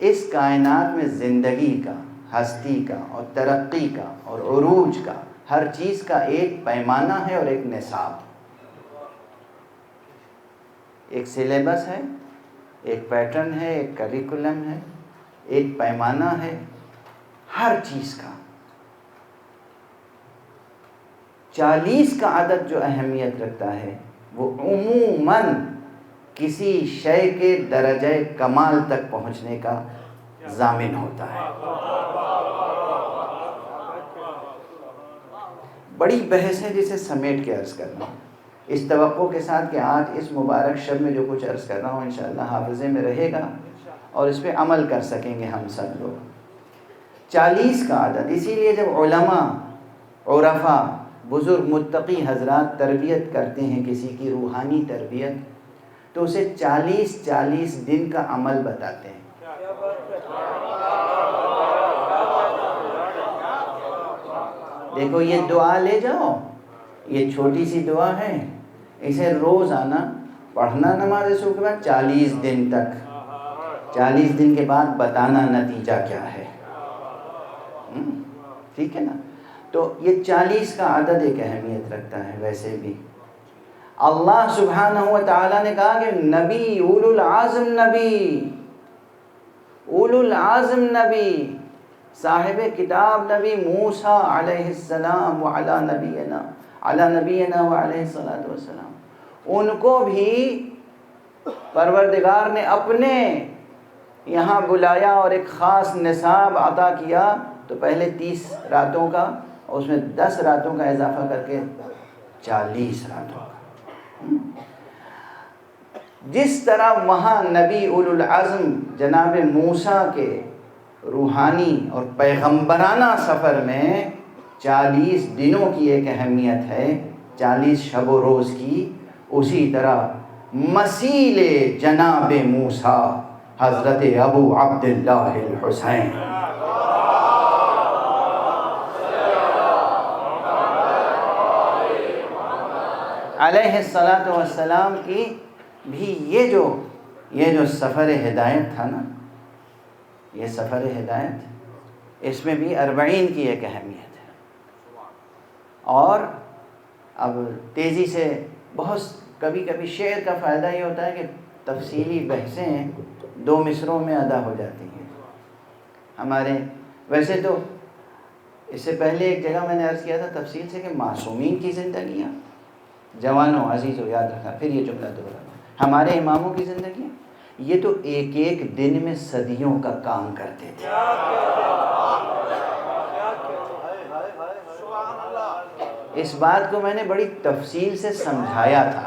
اس کائنات میں زندگی کا، ہستی کا اور ترقی کا اور عروج کا، ہر چیز کا ایک پیمانہ ہے اور ایک نصاب، ایک سلیبس ہے، ایک پیٹرن ہے، ایک کریکولم ہے، ایک پیمانہ ہے ہر چیز کا۔ 40 کا عدد جو اہمیت رکھتا ہے وہ عموماً کسی شے کے درجہ کمال تک پہنچنے کا ضامن ہوتا ہے۔ بڑی بحث ہے جسے سمیٹ کے عرض کرنا ہوں، اس توقع کے ساتھ کہ آج اس مبارک شب میں جو کچھ عرض کر رہا ہوں انشاءاللہ حافظے میں رہے گا اور اس پہ عمل کر سکیں گے ہم سب لوگ۔ 40 کا عدد، اسی لیے جب علماء، عرفاء، بزرگ متقی حضرات تربیت کرتے ہیں کسی کی روحانی تربیت تو اسے 40 دن کا عمل بتاتے ہیں۔ دیکھو یہ دعا لے جاؤ، یہ چھوٹی سی دعا ہے، اسے روزانہ پڑھنا نماز صبح کے بعد 40 دن تک، 40 دن کے بعد بتانا نتیجہ کیا ہے، ٹھیک ہے نا؟ تو یہ 40 کا عدد ایک اہمیت رکھتا ہے۔ ویسے بھی اللہ سبحانہ و تعالیٰ نے کہا کہ نبی، اولو العزم نبی، اولو العزم نبی، صاحب کتاب نبی موسیٰ علیہ السلام وعلی نبینا وعلیہ السلام، ان کو بھی پروردگار نے اپنے یہاں بلایا اور ایک خاص نصاب عطا کیا، تو پہلے 30 راتوں کا اور اس میں 10 راتوں کا اضافہ کر کے 40 راتوں کا۔ جس طرح وہاں نبی اولو العزم جناب موسیٰ کے روحانی اور پیغمبرانہ سفر میں 40 دنوں کی ایک اہمیت ہے، 40 شب و روز کی، اسی طرح مثیل جناب موسیٰ حضرت ابو عبداللہ الحسین علیہ السلام کی بھی یہ جو سفر ہدایت تھا نا، یہ سفر ہدایت، اس میں بھی 40 کی ایک اہمیت ہے۔ اور اب تیزی سے بہت کبھی شعر کا فائدہ یہ ہوتا ہے کہ تفصیلی بحثیں 2 مصروں میں ادا ہو جاتی ہیں ہمارے۔ ویسے تو اس سے پہلے ایک جگہ میں نے عرض کیا تھا تفصیل سے کہ معصومین کی زندگیاں، جوانوں عزیزوں یاد رکھنا، پھر یہ جملہ دوہرانا، ہمارے اماموں کی زندگیاں یہ تو ایک دن میں صدیوں کا کام کرتے تھے۔ اس بات کو میں نے بڑی تفصیل سے سمجھایا تھا،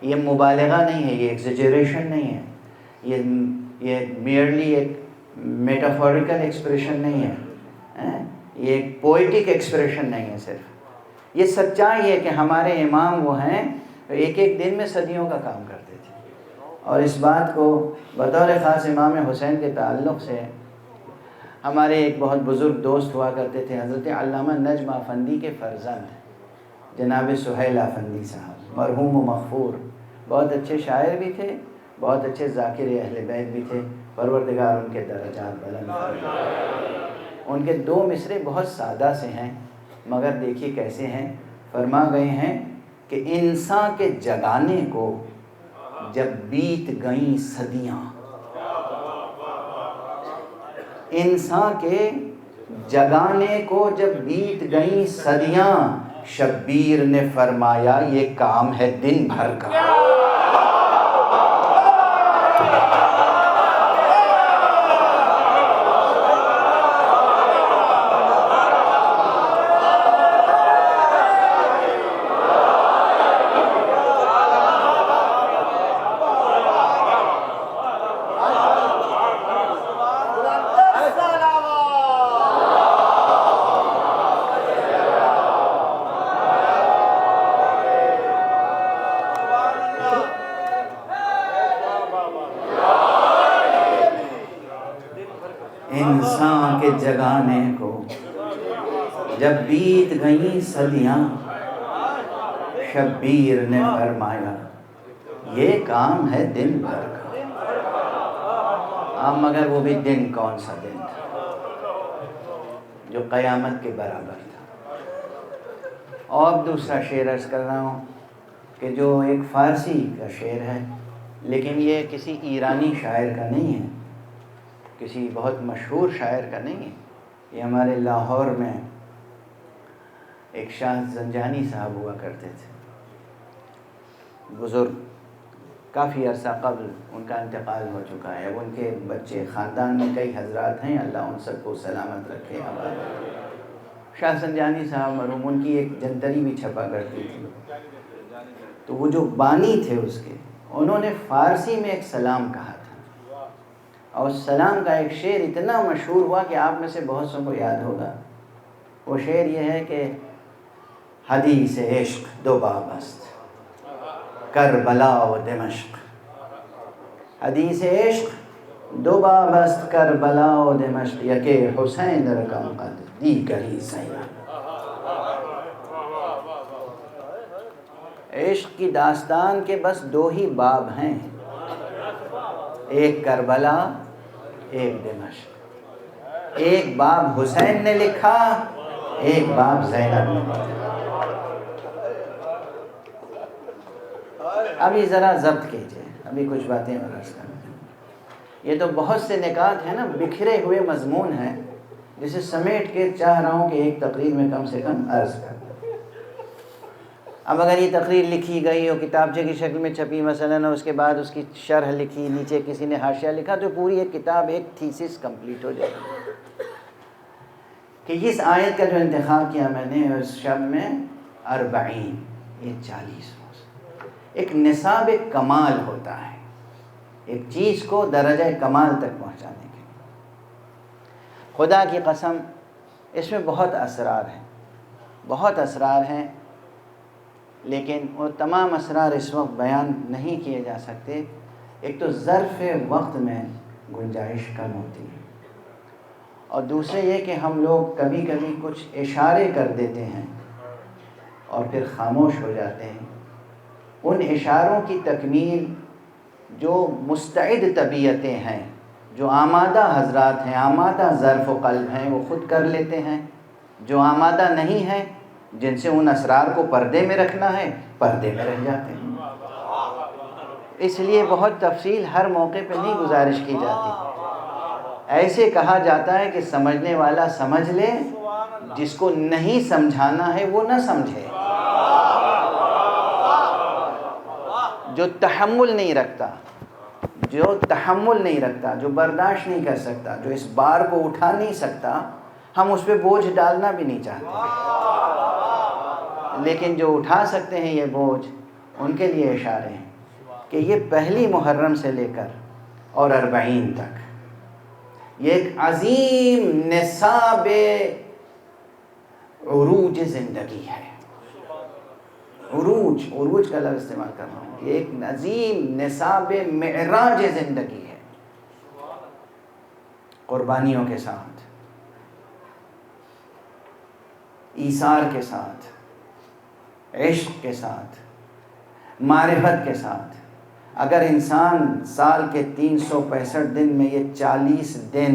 یہ مبالغہ نہیں ہے، یہ ایگزیجریشن نہیں ہے، یہ میئرلی ایک میٹافوریکل ایکسپریشن نہیں ہے، یہ ایک پوئٹک ایکسپریشن نہیں ہے، صرف یہ سچائی ہے کہ ہمارے امام وہ ہیں ایک دن میں صدیوں کا کام کرتے تھے۔ اور اس بات کو بطور خاص امام حسین کے تعلق سے ہمارے ایک بہت بزرگ دوست ہوا کرتے تھے، حضرت علامہ نجم افندی کے فرزند جناب سہیل افندی صاحب، مرحوم و مغفور، بہت اچھے شاعر بھی تھے، بہت اچھے ذاکر اہل بیت بھی تھے، پروردگار ان کے درجات بلند فرمائے۔ ان کے 2 مصرے بہت سادہ سے ہیں مگر دیکھیے کیسے ہیں، فرما گئے ہیں کہ انسان کے جگانے کو جب بیت گئیں صدیاں، انسان کے جگانے کو جب بیت گئیں صدیاں، شبیر نے فرمایا یہ کام ہے دن بھر کا۔ انسان کے جگانے کو جب بیت گئیں صدیاں شبیر نے فرمایا یہ کام ہے دن بھر کا، مگر وہ بھی دن کون سا دن تھا جو قیامت کے برابر تھا۔ اور دوسرا شعر عرض کر رہا ہوں کہ جو ایک فارسی کا شعر ہے، لیکن یہ کسی ایرانی شاعر کا نہیں ہے، کسی بہت مشہور شاعر کا نہیں ہے، یہ ہمارے لاہور میں ایک شاہ زنجانی صاحب ہوا کرتے تھے، بزرگ، کافی عرصہ قبل ان کا انتقال ہو چکا ہے۔ اب ان کے بچے، خاندان میں کئی حضرات ہیں، اللہ ان سب کو سلامت رکھے۔ شاہ زنجانی صاحب مرحوم، ان کی ایک جنتری بھی چھپا کرتی تھی، تو وہ جو بانی تھے اس کے، انہوں نے فارسی میں ایک سلام کہا تھا، اور اس سلام کا ایک شعر اتنا مشہور ہوا کہ آپ میں سے بہت سو کو یاد ہوگا۔ وہ شعر یہ ہے کہ حدیث عشق دو بابست کربلا و دمشق، حدیث عشق دو بابست کربلا و دمشق، یکے حسین رقم قد دیگری سیاح۔ عشق کی داستان کے بس دو ہی باب ہیں، ایک کربلا ایک دمشق، ایک باب حسین نے لکھا، ایک باب زینب نے لکھا۔ ابھی ذرا ضبط کیجئے، ابھی کچھ باتیں اور عرض کریں۔ یہ تو بہت سے نکات ہیں نا، بکھرے ہوئے مضمون ہیں، جسے سمیٹ کے چاہ رہا ہوں کہ ایک تقریر میں کم سے کم عرض کر دوں۔ اب اگر یہ تقریر لکھی گئی اور کتابچے کی شکل میں چھپی مثلاً، اور اس کے بعد اس کی شرح لکھی، نیچے کسی نے حاشیہ لکھا، تو پوری ایک کتاب، ایک تھیسس کمپلیٹ ہو جائے گی۔ کہ اس آیت کا جو انتخاب کیا میں نے اس شب میں 40، یہ 40 ایک نصاب کمال ہوتا ہے، ایک چیز کو درجہ کمال تک پہنچانے کے لیے۔ خدا کی قسم اس میں بہت اسرار ہیں، بہت اسرار ہیں، لیکن وہ تمام اسرار اس وقت بیان نہیں کیے جا سکتے۔ ایک تو ظرف وقت میں گنجائش کم ہوتی ہے، اور دوسرے یہ کہ ہم لوگ کبھی کبھی کچھ اشارے کر دیتے ہیں اور پھر خاموش ہو جاتے ہیں۔ ان اشاروں کی تکمیل جو مستعد طبیعتیں ہیں، جو آمادہ حضرات ہیں، آمادہ ظرف و قلب ہیں، وہ خود کر لیتے ہیں۔ جو آمادہ نہیں ہیں، جن سے ان اسرار کو پردے میں رکھنا ہے، پردے میں رہ جاتے ہیں۔ اس لیے بہت تفصیل ہر موقع پہ نہیں گزارش کی جاتی۔ ایسے کہا جاتا ہے کہ سمجھنے والا سمجھ لے، جس کو نہیں سمجھانا ہے وہ نہ سمجھے۔ جو تحمل نہیں رکھتا، جو برداشت نہیں کر سکتا، جو اس بار کو اٹھا نہیں سکتا، ہم اس پہ بوجھ ڈالنا بھی نہیں چاہتے، لیکن جو اٹھا سکتے ہیں یہ بوجھ، ان کے لیے اشارے ہیں کہ یہ پہلی محرم سے لے کر اور 40 تک یہ ایک عظیم نصاب عروج زندگی ہے۔ عروج کا لفظ استعمال کر رہا ہوں، یہ ایک عظیم نصاب معراج زندگی ہے، قربانیوں کے ساتھ، ایثار کے ساتھ، عشق کے ساتھ، معرفت کے ساتھ۔ اگر انسان سال کے 365 دن میں یہ 40 دن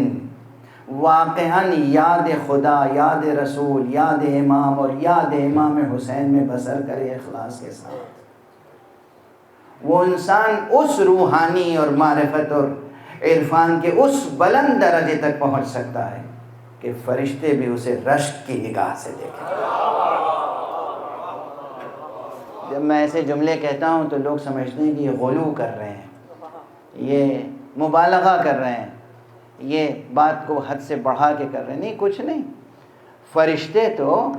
واقعاً یاد خدا، یاد رسول، یاد امام اور یاد امام حسین میں بسر کرے اخلاص کے ساتھ، وہ انسان اس روحانی اور معرفت اور عرفان کے اس بلند درجے تک پہنچ سکتا ہے کہ فرشتے بھی اسے رشک کی نگاہ سے دیکھیں۔ جب میں ایسے جملے کہتا ہوں تو لوگ سمجھتے ہیں کہ یہ غلو کر رہے ہیں، یہ مبالغہ کر رہے ہیں، یہ بات کو حد سے بڑھا کے کر رہے ہیں۔ نہیں، کچھ نہیں۔ فرشتے تو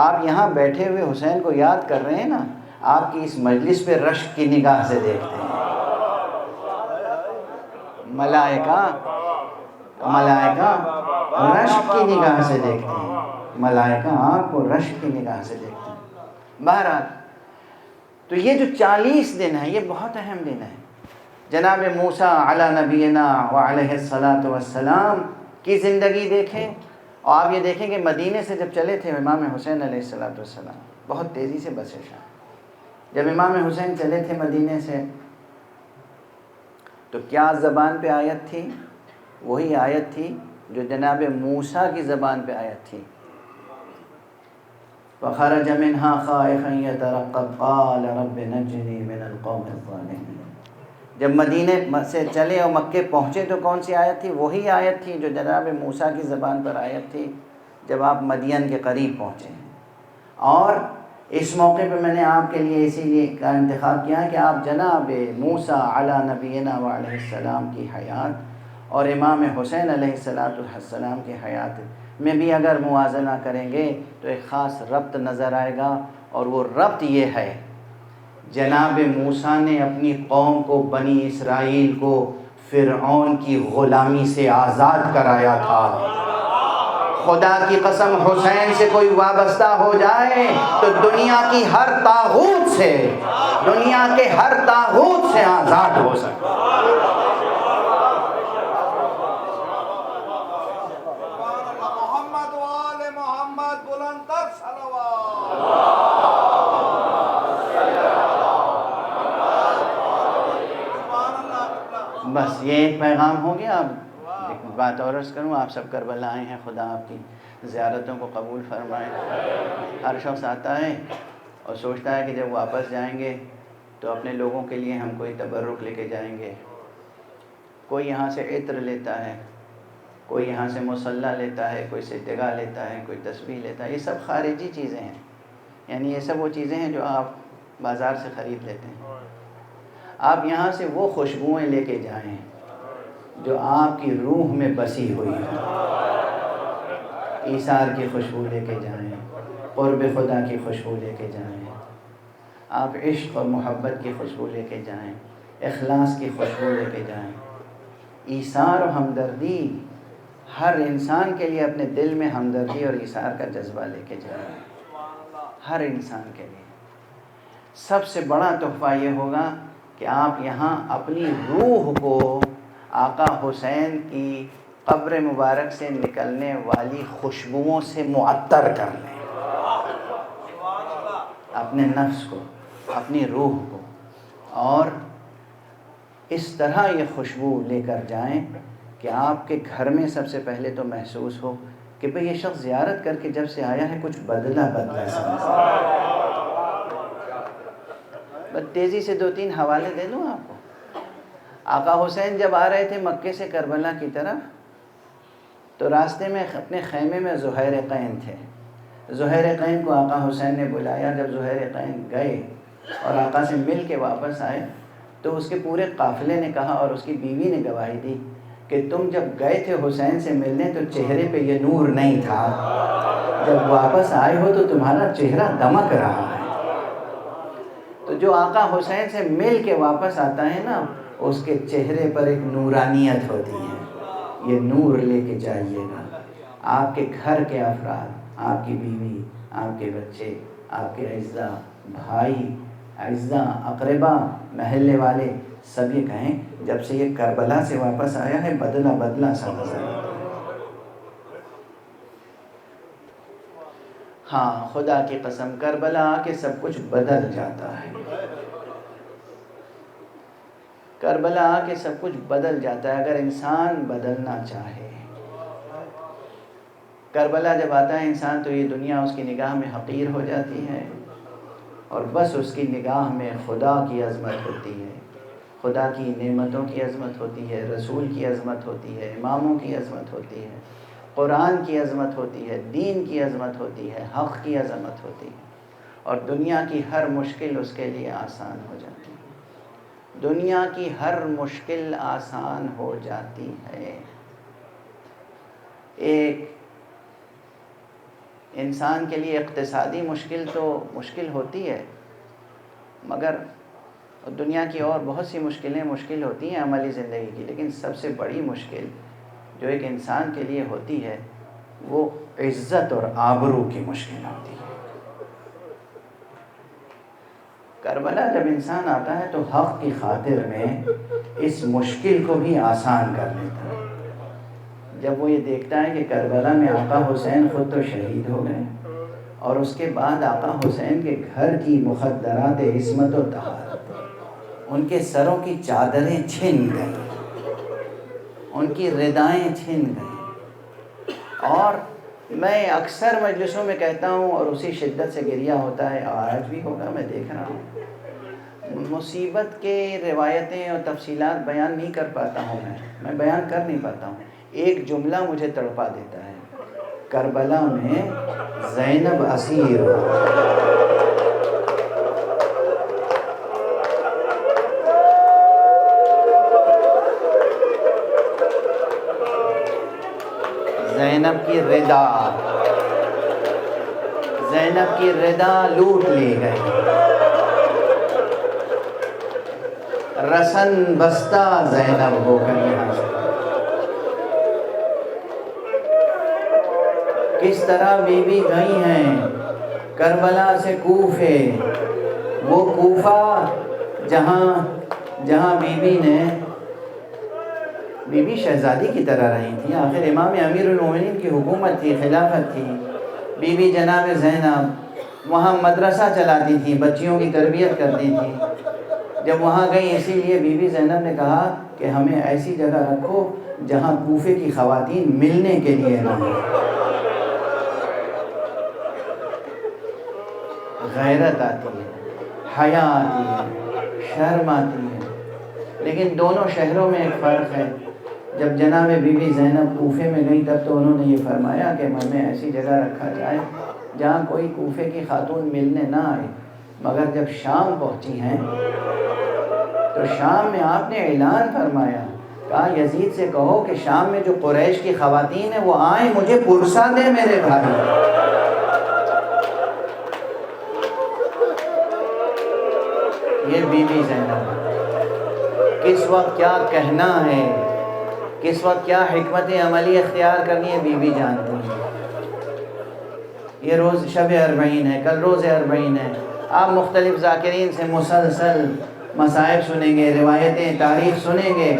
آپ یہاں بیٹھے ہوئے حسین کو یاد کر رہے ہیں نا، آپ کی اس مجلس پہ رشک کی نگاہ سے دیکھتے ہیں۔ ملائکہ رشک کی نگاہ سے دیکھتے ہیں، ملائکہ آپ کو رشک کی نگاہ سے دیکھتے ہیں۔ بہرحال تو یہ جو 40 دن ہیں، یہ بہت اہم دن ہیں۔ جناب موسیٰ علی نبینا وعلیہ الصلاۃ والسلام کی زندگی دیکھیں، اور آپ یہ دیکھیں کہ مدینے سے جب چلے تھے امام حسین علیہ السلام بہت تیزی سے بسے شاہ، جب امام حسین چلے تھے مدینے سے تو کیا زبان پہ آیت تھی؟ وہی آیت تھی جو جناب موسیٰ کی زبان پہ آیت تھی، فخرج منها خائفا يترقب قال رب نجني من القوم الظالمين۔ جب مدینے سے چلے اور مکے پہنچے تو کون سی آیت تھی؟ وہی آیت تھی جو جناب موسیٰ کی زبان پر آیت تھی جب آپ مدین کے قریب پہنچے ہیں۔ اور اس موقع پہ میں نے آپ کے لیے اسی لیے کا انتخاب کیا کہ آپ جناب موسیٰ علی نبینا وعلیہ السلام کی حیات اور امام حسین علیہ السلام کی حیات میں بھی اگر موازنہ کریں گے تو ایک خاص ربط نظر آئے گا، اور وہ ربط یہ ہے، جناب موسیٰ نے اپنی قوم کو، بنی اسرائیل کو فرعون کی غلامی سے آزاد کرایا تھا۔ خدا کی قسم حسین سے کوئی وابستہ ہو جائے تو دنیا کی ہر طاغوت سے، دنیا کے ہر طاغوت سے آزاد ہو سکتا۔ محمد وآل محمد بلند تر صلوات۔ بس یہ ایک پیغام ہو گیا۔ اب ایک بات اور عرض کروں، آپ سب کربلا آئے ہیں، خدا آپ کی زیارتوں کو قبول فرمائے۔ ہر شخص آتا ہے اور سوچتا ہے کہ جب واپس جائیں گے تو اپنے لوگوں کے لیے ہم کوئی تبرک لے کے جائیں گے۔ کوئی یہاں سے عطر لیتا ہے، کوئی یہاں سے مصلی لیتا ہے، کوئی صدقہ لیتا ہے، کوئی تسبیح لیتا ہے۔ یہ سب خارجی چیزیں ہیں، یعنی یہ سب وہ چیزیں ہیں جو آپ بازار سے خرید لیتے ہیں۔ آپ یہاں سے وہ خوشبوئیں لے کے جائیں جو آپ کی روح میں بسی ہوئی ہے۔ ایثار کی خوشبو لے کے جائیں، قرب خدا کی خوشبو لے کے جائیں، آپ عشق اور محبت کی خوشبو لے کے جائیں، اخلاص کی خوشبو لے کے جائیں، ایثار و ہمدردی، ہر انسان کے لیے اپنے دل میں ہمدردی اور ایثار کا جذبہ لے کے جائیں، ہر انسان کے لیے۔ سب سے بڑا تحفہ یہ ہوگا کہ آپ یہاں اپنی روح کو آقا حسین کی قبر مبارک سے نکلنے والی خوشبوؤں سے معطر کر لیں، اپنے نفس کو، اپنی روح کو، اور اس طرح یہ خوشبو لے کر جائیں کہ آپ کے گھر میں سب سے پہلے تو محسوس ہو کہ بھئی یہ شخص زیارت کر کے جب سے آیا ہے کچھ بدلا سا۔ بس تیزی سے 2-3 حوالے دے دوں آپ کو۔ آقا حسین جب آ رہے تھے مکے سے کربلا کی طرف تو راستے میں اپنے خیمے میں زہیر قین تھے۔ زہیر قین کو آقا حسین نے بلایا۔ جب زہیر قین گئے اور آقا سے مل کے واپس آئے تو اس کے پورے قافلے نے کہا اور اس کی بیوی نے گواہی دی کہ تم جب گئے تھے حسین سے ملنے تو چہرے پہ یہ نور نہیں تھا، جب واپس آئے ہو تو تمہارا چہرہ دمک رہا ہے۔ تو جو آقا حسین سے مل کے واپس آتا ہے نا، اس کے چہرے پر ایک نورانیت ہوتی ہے۔ یہ نور لے کے جائیے گا۔ آپ کے گھر کے افراد، آپ کی بیوی، آپ کے بچے، آپ کے اعزاء، بھائی، اعزاء، اقربا، محلے والے سب یہ کہیں جب سے یہ کربلا سے واپس آیا ہے بدلا سا نظر آتا ہے۔ ہاں، خدا کی قسم کربلا آ کے سب کچھ بدل جاتا ہے۔ کربلا آ کے سب کچھ بدل جاتا ہے اگر انسان بدلنا چاہے۔ کربلا جب آتا ہے انسان تو یہ دنیا اس کی نگاہ میں حقیر ہو جاتی ہے، اور بس اس کی نگاہ میں خدا کی عظمت ہوتی ہے، خدا کی نعمتوں کی عظمت ہوتی ہے، رسول کی عظمت ہوتی ہے، اماموں کی عظمت ہوتی ہے، قرآن کی عظمت ہوتی ہے، دین کی عظمت ہوتی ہے، حق کی عظمت ہوتی ہے، اور دنیا کی ہر مشکل اس کے لیے آسان ہو جاتی ہے۔ دنیا کی ہر مشکل آسان ہو جاتی ہے۔ ایک انسان کے لیے اقتصادی مشکل تو مشکل ہوتی ہے، مگر دنیا کی اور بہت سی مشکلیں مشکل ہوتی ہیں عملی زندگی کی، لیکن سب سے بڑی مشکل جو ایک انسان کے لیے ہوتی ہے وہ عزت اور آبرو کی مشکل ہوتی ہے۔ کربلا جب انسان آتا ہے تو حق کی خاطر میں اس مشکل کو بھی آسان کر لیتا ہے۔ جب وہ یہ دیکھتا ہے کہ کربلا میں آقا حسین خود تو شہید ہو گئے اور اس کے بعد آقا حسین کے گھر کی مخدرات عصمت و طہارت، ان کے سروں کی چادریں چھن گئیں، ان کی ردائیں چھن گئیں. اور میں اکثر مجلسوں میں کہتا ہوں اور اسی شدت سے گریہ ہوتا ہے، اور آج بھی ہوگا، میں دیکھ رہا ہوں. مصیبت کے روایتیں اور تفصیلات بیان نہیں کر پاتا ہوں، میں بیان کر نہیں پاتا ہوں. ایک جملہ مجھے تڑپا دیتا ہے، کربلا میں زینب اسیر ہو. زینب کی ردا لوٹ لی گئی، رسن بستہ زینب ہو کر یہاں سے. کس طرح بیوی گئی ہیں کربلا سے کوفے، وہ کوفہ جہاں بیوی شہزادی کی طرح رہی تھی. آخر امام امیر المومنین کی حکومت تھی، خلافت تھی. بی جناب زینب وہاں مدرسہ چلاتی تھی، بچیوں کی تربیت کرتی تھی. جب وہاں گئی، اسی لیے بی بی زینب نے کہا کہ ہمیں ایسی جگہ رکھو جہاں کوفے کی خواتین ملنے کے لیے نہ ہوں. غیرت آتی ہے، حیا آتی ہے، شرم آتی ہے. لیکن دونوں شہروں میں ایک فرق ہے. جب جناب بی بی زینب کوفے میں گئی تب تو انہوں نے یہ فرمایا کہ ہمیں ایسی جگہ رکھا جائے جہاں کوئی کوفے کی خاتون ملنے نہ آئے. مگر جب شام پہنچی ہیں تو شام میں آپ نے اعلان فرمایا، کہا یزید سے کہو کہ شام میں جو قریش کی خواتین ہیں وہ آئیں، مجھے پرسا دے میرے بھائی. یہ بی بی زینب کس وقت کیا کہنا ہے، کس وقت کیا حکمت عملی اختیار کرنی ہے، بی بی جانتی ہیں. یہ روز شب اربعین ہے، کل روز اربعین ہے. آپ مختلف ذاکرین سے مسلسل مصائب سنیں گے، روایتیں، تاریخ سنیں گے.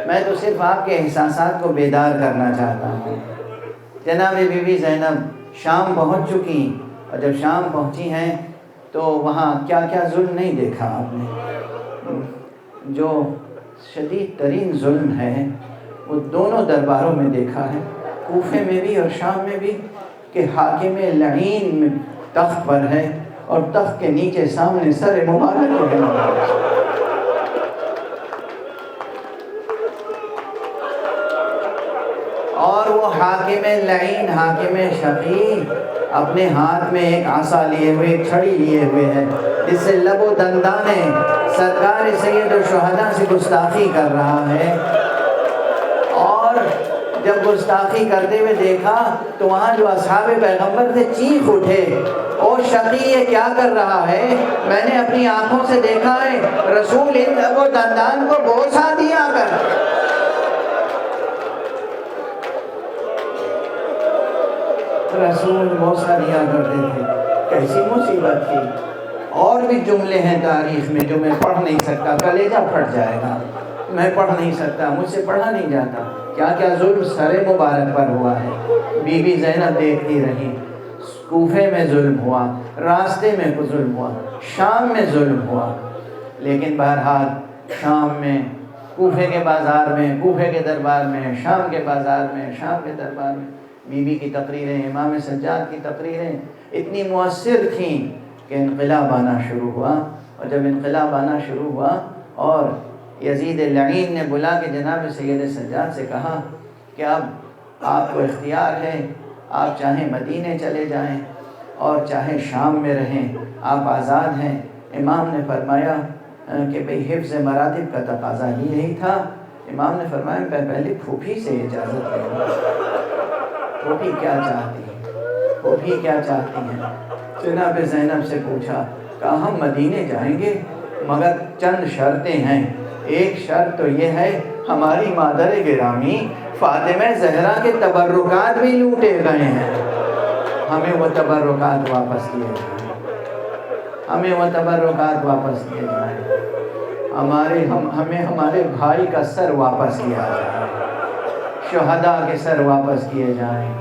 میں تو صرف آپ کے احساسات کو بیدار کرنا چاہتا ہوں. جناب بی بی زینب شام پہنچ چکی، اور جب شام پہنچی ہیں تو وہاں کیا کیا ظلم نہیں دیکھا آپ نے. جو شدید ترین ظلم ہے وہ دونوں درباروں میں دیکھا ہے، کوفے میں بھی اور شام میں بھی، کہ حاکم لعین تخت پر ہے اور تخت کے نیچے سامنے سر مبارک ہے. اور وہ حاکم لعین، حاکم شقی، اپنے ہاتھ میں ایک عصا لیے ہوئے، ایک چھڑی لیے ہوئے ہے، جس سے لب و دندانے سرکار سید الشہداء سے گستاخی کر رہا ہے. اور جب گستاخی کرتے ہوئے دیکھا تو وہاں جو اصحاب پیغمبر تھے چیخ اٹھے، او شقی یہ کیا کر رہا ہے؟ میں نے اپنی آنکھوں سے دیکھا ہے رسول ان لب و دندان کو بوسا دیا کر. رسول بوسا دیا کرتے تھے. کیسی مصیبت تھی. اور بھی جملے ہیں تاریخ میں جو میں پڑھ نہیں سکتا، کلیجہ پھٹ جائے گا. میں پڑھ نہیں سکتا، مجھ سے پڑھا نہیں جاتا. کیا کیا ظلم سر مبارک پر ہوا ہے. بی بی زینب دیکھتی رہی. کوفے میں ظلم ہوا، راستے میں ظلم ہوا، شام میں ظلم ہوا. لیکن بہرحال شام میں، کوفے کے بازار میں، کوفے کے دربار میں، شام کے بازار میں، شام کے دربار میں بی بی کی تقریریں، امام سجاد کی تقریریں اتنی مؤثر تھیں کہ انقلاب آنا شروع ہوا. اور جب انقلاب آنا شروع ہوا اور یزید لعین نے بلا کے جناب سید سجاد سے کہا کہ اب آپ کو اختیار ہے، آپ چاہیں مدینے چلے جائیں اور چاہے شام میں رہیں، آپ آزاد ہیں. امام نے فرمایا کہ بھئی حفظ مراتب کا تقاضا یہی تھا. امام نے فرمایا میں پہلے پھوپھی سے اجازت لوں. پھوپھی کیا چاہتی ہیں؟ پھوپھی کیا چاہتی ہیں؟ جناب زینب سے پوچھا، کہا ہم مدینے جائیں گے مگر چند شرطیں ہیں. ایک شرط تو یہ ہے ہماری مادر گرامی فاطمہ زہرا کے تبرکات بھی لوٹے گئے ہیں، ہمیں وہ تبرکات واپس دیے جائیں، ہمیں وہ تبرکات واپس دیے جائیں، ہمیں ہمارے بھائی کا سر واپس کیا جائے. شہداء کے سر واپس کیے جائیں،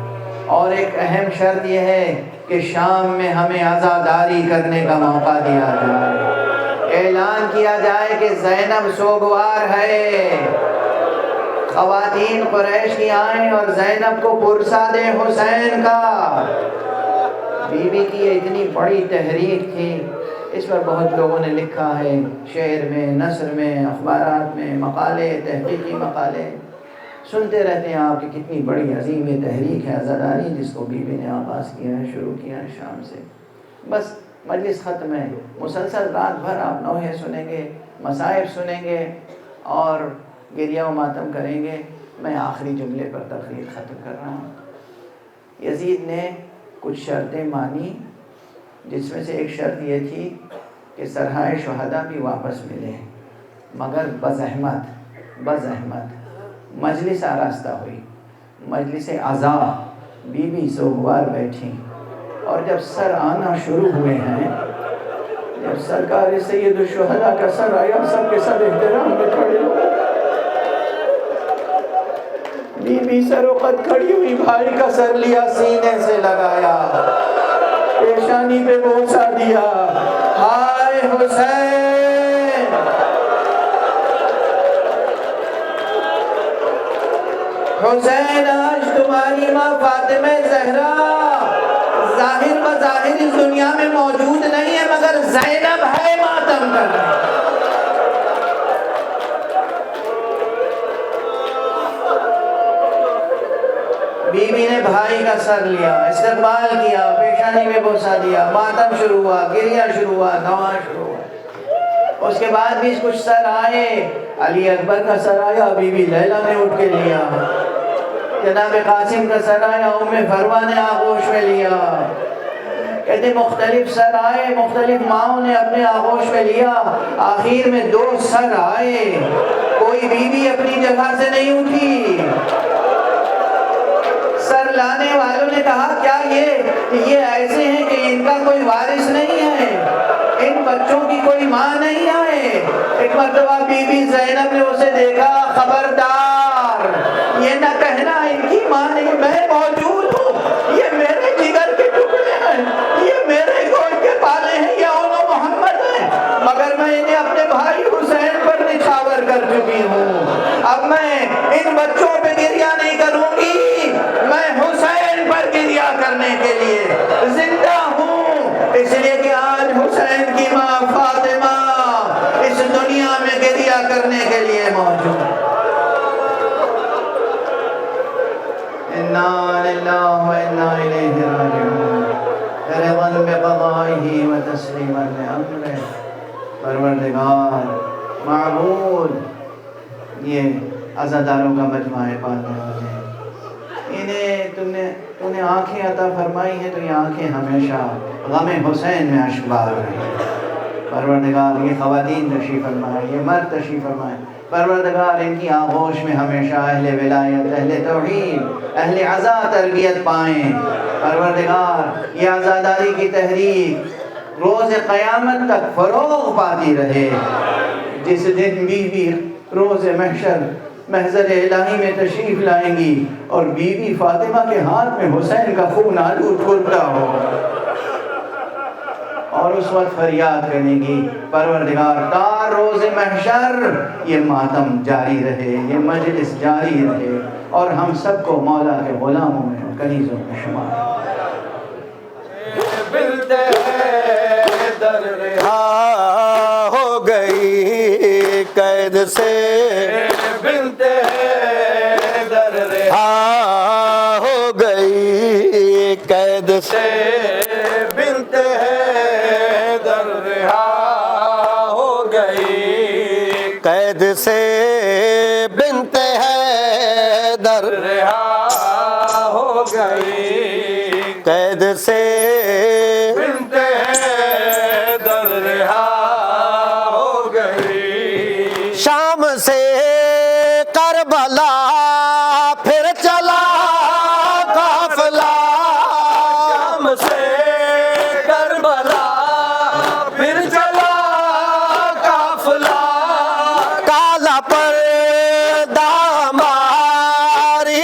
اور ایک اہم شرط یہ ہے کہ شام میں ہمیں عزاداری کرنے کا موقع دیا جائے، اعلان کیا جائے کہ زینب سوگوار ہے، خواتین قریش کی آئیں اور زینب کو پرسا دیں حسین کا۔ بی بی کی یہ اتنی بڑی تحریک تھی، اس پر بہت لوگوں نے لکھا ہے، شعر میں، نثر میں، اخبارات میں مقالے، تحقیقی مقالے سنتے رہتے ہیں آپ کہ کتنی بڑی عظیم تحریک ہے عزاداری، جس کو بی بی نے آغاز کیا ہے، شروع کیا ہے شام سے۔ بس مجلس ختم ہے، مسلسل رات بھر آپ نوحے سنیں گے، مصائب سنیں گے اور گریہ و ماتم کریں گے۔ میں آخری جملے پر تقریر ختم کر رہا ہوں۔ یزید نے کچھ شرطیں مانی، جس میں سے ایک شرط یہ تھی کہ سرحائے شہداء بھی واپس ملے، مگر بزحمت مجلس آراستہ ہوئی، مجلس عزا، بی بی سوگوار بیٹھی، اور جب سر آنا شروع ہوئے ہیں، جب سرکار سید الشہداء کا سر آیا، سب کے سب احترام میں کھڑے ہوئے، بی بی سر وقت کھڑی ہوئی، بھائی کا سر لیا، سینے سے لگایا، پیشانی پہ بوسہ دیا، ہائے حسین، حسین آج تمہاری ماں فاطمہ زہرا ظاہر بظاہر اس دنیا میں موجود نہیں ہے، مگر زینب ہے ماتم کر رہی۔ بی بی نے بھائی کا سر لیا، استقبال کیا، پیشانی میں بوسہ دیا، ماتم شروع ہوا، گریہ شروع ہوا، نواز شروع ہوا۔ اس کے بعد بھی کچھ سر آئے، علی اکبر کا سر آیا، بی بی لیلا نے اٹھ کے لیا، جناب قاسم کا سر آیا، ام فروا نے آغوش میں لیا، کہتے مختلف سر آئے، مختلف ماؤں نے اپنے آغوش میں لیا، آخر میں 2 سر آئے، کوئی بی بی اپنی جگہ سے نہیں اٹھی۔ سر لانے والوں نے کہا کیا یہ ایسے ہیں کہ ان کا کوئی وارث نہیں ہے، ان بچوں کی کوئی ماں نہیں ہے؟ ایک مرتبہ بی بی زینب نے اسے دیکھا، خبردار یہ نہ کہنا ان کی ماں نہیں، میں موجود ہوں، یہ میرے جگر کے ٹکڑے ہیں، یہ میرے گود کے پالے ہیں، یہ اولو محمد ہیں، مگر میں انہیں اپنے بھائی حسین پر نچھاور کر چکی ہوں، اب میں ان بچوں پہ گریہ نہیں کروں گی، میں حسین پر گریہ کرنے کے لیے زندہ ہوں، اس لیے کہ آج حسین کی ماں فاطمہ اس دنیا میں گریہ کرنے کے لیے موجود ہے۔ انا للہ و انا الیہ راجعون، رضا بقضائہ و تسلیما لامرہ۔ پروردگار معبود، یہ عزاداروں کا مجمع ہے پالنے والے، انہیں تو نے آنکھیں عطا فرمائی ہیں، تو یہ آنکھیں ہمیشہ غم حسین میں اشبار رہیں۔ پروردگار یہ خواتین تشریف فرمائے، یہ مرد تشریف فرمائے، پروردگار ان کی آغوش میں ہمیشہ اہل ولایت، اہل توحید، اہل عزا تربیت پائیں۔ پروردگار یہ عزاداری کی تحریک روز قیامت تک فروغ پاتی رہے، جس دن بی بی روز محشر محضر الہی میں تشریف لائیں گی اور بی بی فاطمہ کے ہاتھ میں حسین کا خون آلود کھلتا ہو، اور اس وقت فریاد کریں گی پروردگار تا روز محشر یہ ماتم جاری رہے، یہ مجلس جاری رہے، اور ہم سب کو مولا کے غلاموں میں، کنیزوں میں شمار۔ در رہا ہو گئی قید سے، بنتے در رہا ہو گئی قید سے، بنتے در رہا ہو گئی قید سے، بنتے در رہا ہو گئی قید سے، شام سے کربلا پھر چلا قافلہ، شام سے کربلا پھر چلا قافلہ، کالا پردہ ہماری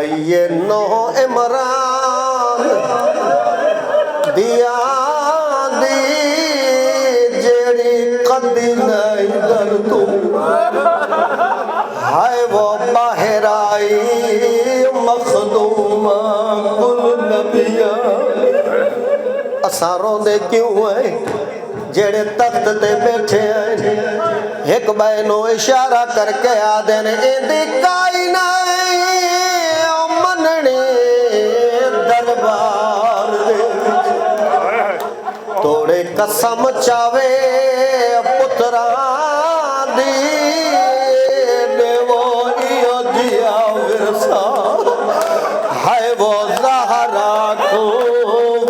کئیے نو عمران دیا دی جیڑی قدی نہیں در تو ہائے وہ باہر آئی مخدوم کل نبیہ اساں روندے کیوں ہیں جیڑے تخت تے بیٹھے ہیں ایک بینو اشارہ کر کے آدھے نے ایندی کائی نہیں مننی دربار دے توڑے قسم چاوے پتران دی دیو ایو جیا ورسا ہائے وہ زہرا کو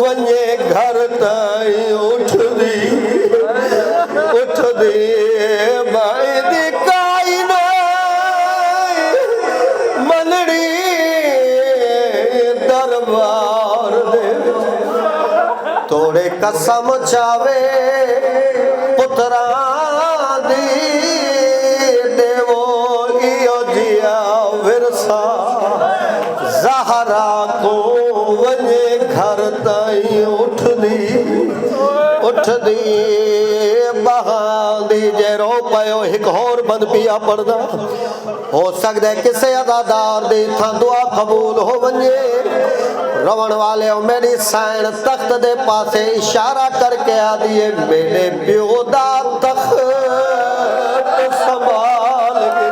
ونجے گھر تائی اٹھ دی بائی دی کائی نہیں منڑی دربار دے توڑے قسم چاوے پتران دی دیو ایو جیا ورسا زہرا کو ونجے گھر تائی اٹھ دی بہان دی جے رو پایو ایک اور بند پیا پڑدا ہو سکتا ہے کسے عزادار دی تھا دعا قبول ہو ونجے روان والے ہو میری سائن تخت دے پاسے اشارہ کر کے آدھیے میرے پیو دا تخت سنبھال کے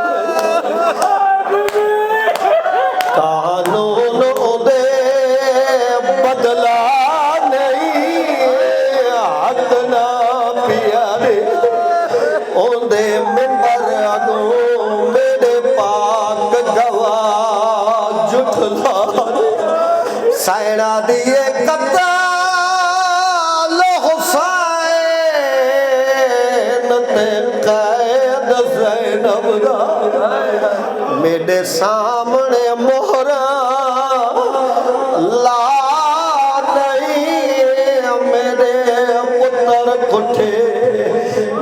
قانون دے بدلا اوندے منبر اگوں میرے پاک گواہ جھٹلا سائنہ دیئے قتال حسین تے قید زینب دا میرے سامنے مہرہ لا نہیں میرے پتر کٹھے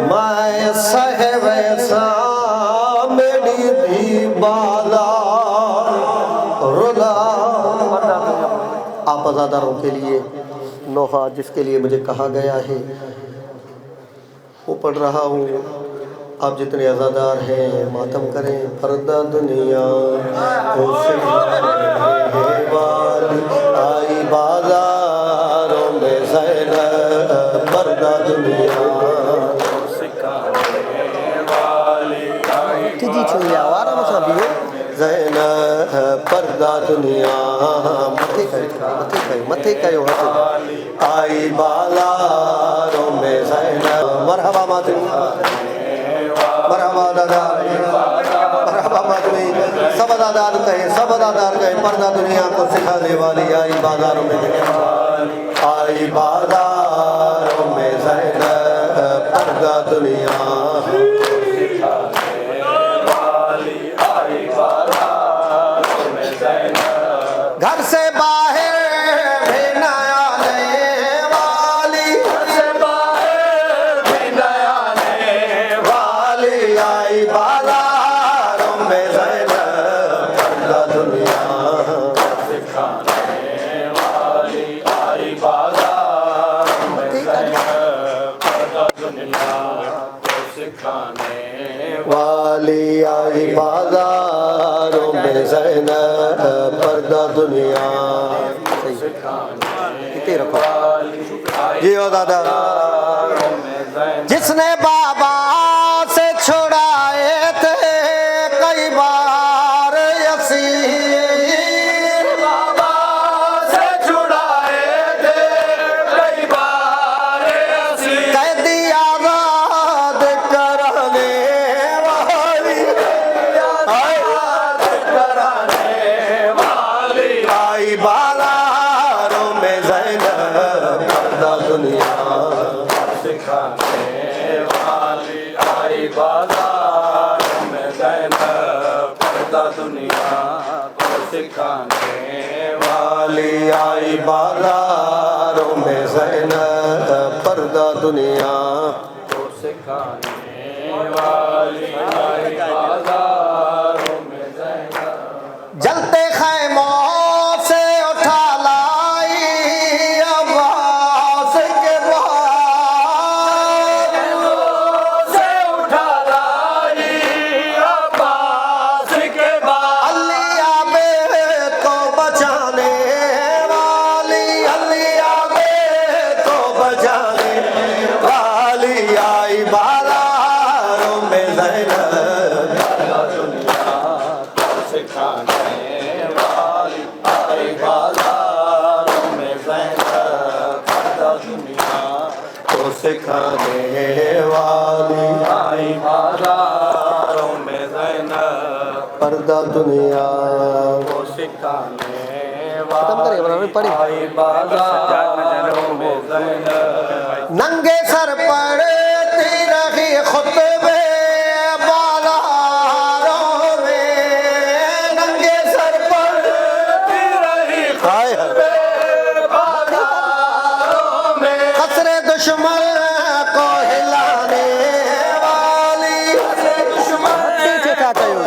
میں سہ ویسا میری بھی بالا رلا آپ عزاداروں کے لیے نوحہ جس کے لیے مجھے کہا گیا ہے وہ پڑھ رہا ہوں آپ جتنے عزادار ہیں ماتم کریں پردہ دنیا والی آئی بازاروں میں زینب پردہ دنیا تجھی چھوئی آوارا مصابیو زینب پردہ دنیا متھے کہو آئی بالاروں میں زینب مرحبا ماتمی مرحبا دادا مرحبا ماتمی سب دادار کہیں پردہ دنیا کو سکھانے والی آئی بازاروں میں آئی بازاروں میں زینب پردہ دنیا گھر سے باہر بھی نہ آنے والی آئی بازاروں میں زینب پردہ دنیا آئی بازاروں میں زینب پردہ دنیا سکھانے والی آئی بازاروں میں زینب پردہ دنیا جیو دادا جس نے بابا سے چھڑائے تھے کئی بار یسیر بابا سے چھڑائے تھے کئی بار یسیر قیدی آزاد کرانے والی آئی بالاروں میں زینب پردہ دنیا سکھانے والی آئی بازاروں میں زینب پردہ دنیا کو سکھانے والی آئی بازاروں میں زینب پردہ دنیا کو سکھانے والی آئی بازاروں میں زینب جلتے خیموں زینب سکھانے والی آئی بازاروں میں زینب پردہ دنیا کو سکھانے والی آئی بازاروں میں زینب پردہ دنیا کو سکھانے ختم کرے والی پڑھی آئی بازاروں میں زینب ننگے سر پڑتی رہی خطبے بازاروں میں ننگے سر پڑتی رہی خطبے بازاروں میں قصر دشمن کو ہلانے والی پیچھے کیا کہوں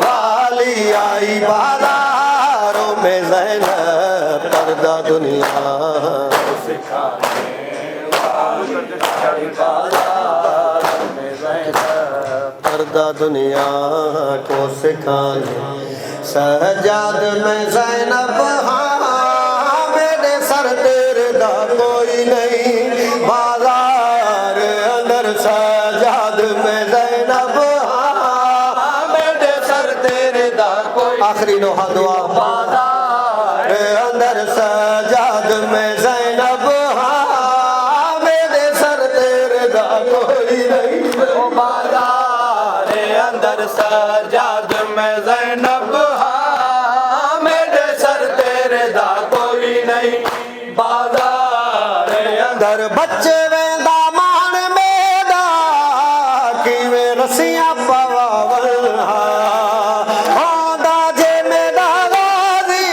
والی آئی بازاروں میں زینب پردہ دنیا پردہ دنیا کو سکھانے سجاد میں زینب ہاں میرے سر تیرے دا کوئی نہیں بازار اندر سجاد میں زینب ہاں میرے سر تیرے دا کوئی آخری نوحہ دعا بازار اندر سجاد میں زینب ہاں میرے سر تیرے دا کوئی نہیں بازار اندر سجاد میں زینب ہاں میرے سر تیرے دا کوئی نہیں بازار در بچے ویندا مان میرا کیویں رسیاں پواول آندا جے میرا غازی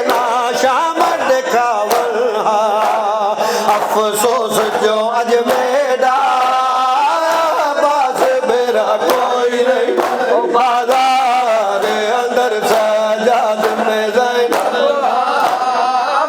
نا شام دکھاول افسوس جو اج میرا باس میرا کوئی نہیں بازار اندر سجاد میں زینب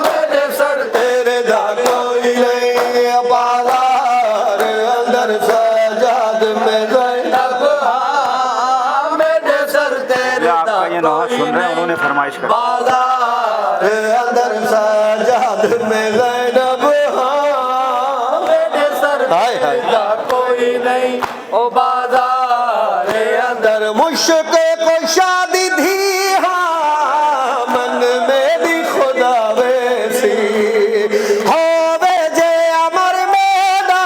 میرے سر تیرے دا کوئی نہیں بازار اندر سجاد میں زینب ہاں میرے سر تیرے آپ کا یہ نوحہ سن رہے ہیں انہوں نے فرمائش کر بازار اندر سجاد میں زینب ہاں میرے سر ہائے ہائے تیرے دا کوئی نہیں او بازار اندر مشک کو شادی دھی ہاں من میں بھی خدا ویسی ہووے جے امر میرا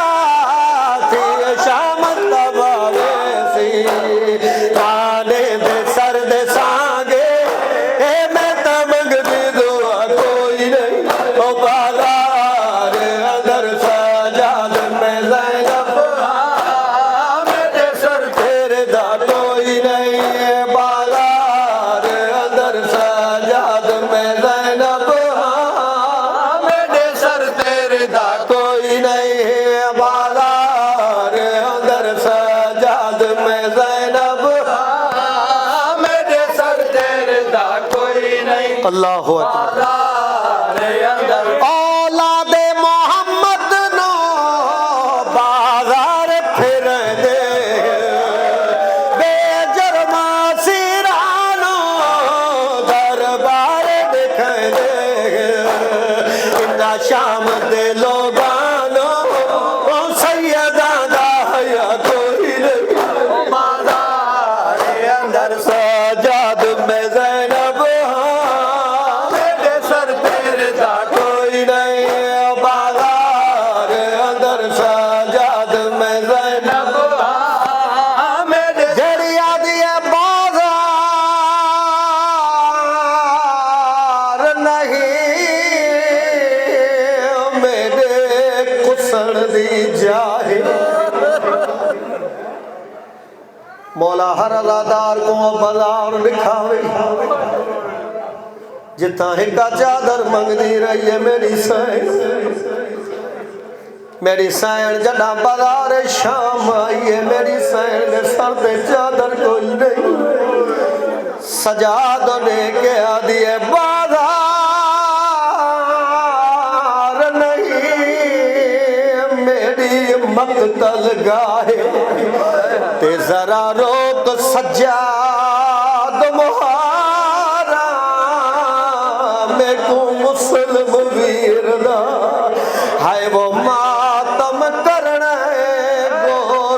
تھی شام تبا ویسی کانے دے سر دے سانگے اے میں تمنگ دی دعا کوئی نہیں او بازار اندر سجاد میں زینب میرے سر تیرے دا کوئی نہیں بازار اندر سجاد میں زینب ہاں میرے سر تیرے دا کوئی نہیں بازار اندر سجاد میں زینب میرے سر تیرے دا کوئی نہیں اللہ اکبر بازار اندر اولاد محمد نو بازار پھر دے بے جرم سیرانو دربار دکھ دے انہا شام دے لوگانو سیدہ دا حیا کوئی نہیں بازار اندر سجاد میں زینب ہاں میرے سر تیرے دا کوئی نہیں بازار اندر سجاد میں زینب میرے جڑی آدھی ہے بازار نہیں میرے کسن دی جاہے مولا ہر ادادار کو بازار دکھاوے جتا ہکا چادر منگ دی رہی ہے میری سائن جڑا بازار شام آئی ہے میری سائن نے سر پہ چادر کوئی نہیں سجاد نے کہا دیے بازار نہیں میری مقتل گاہے تے ذرا روک سجاد مہارا میں کو مسلم ویر دا ہائے وہ ماتم کرنا ہے گو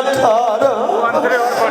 18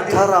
18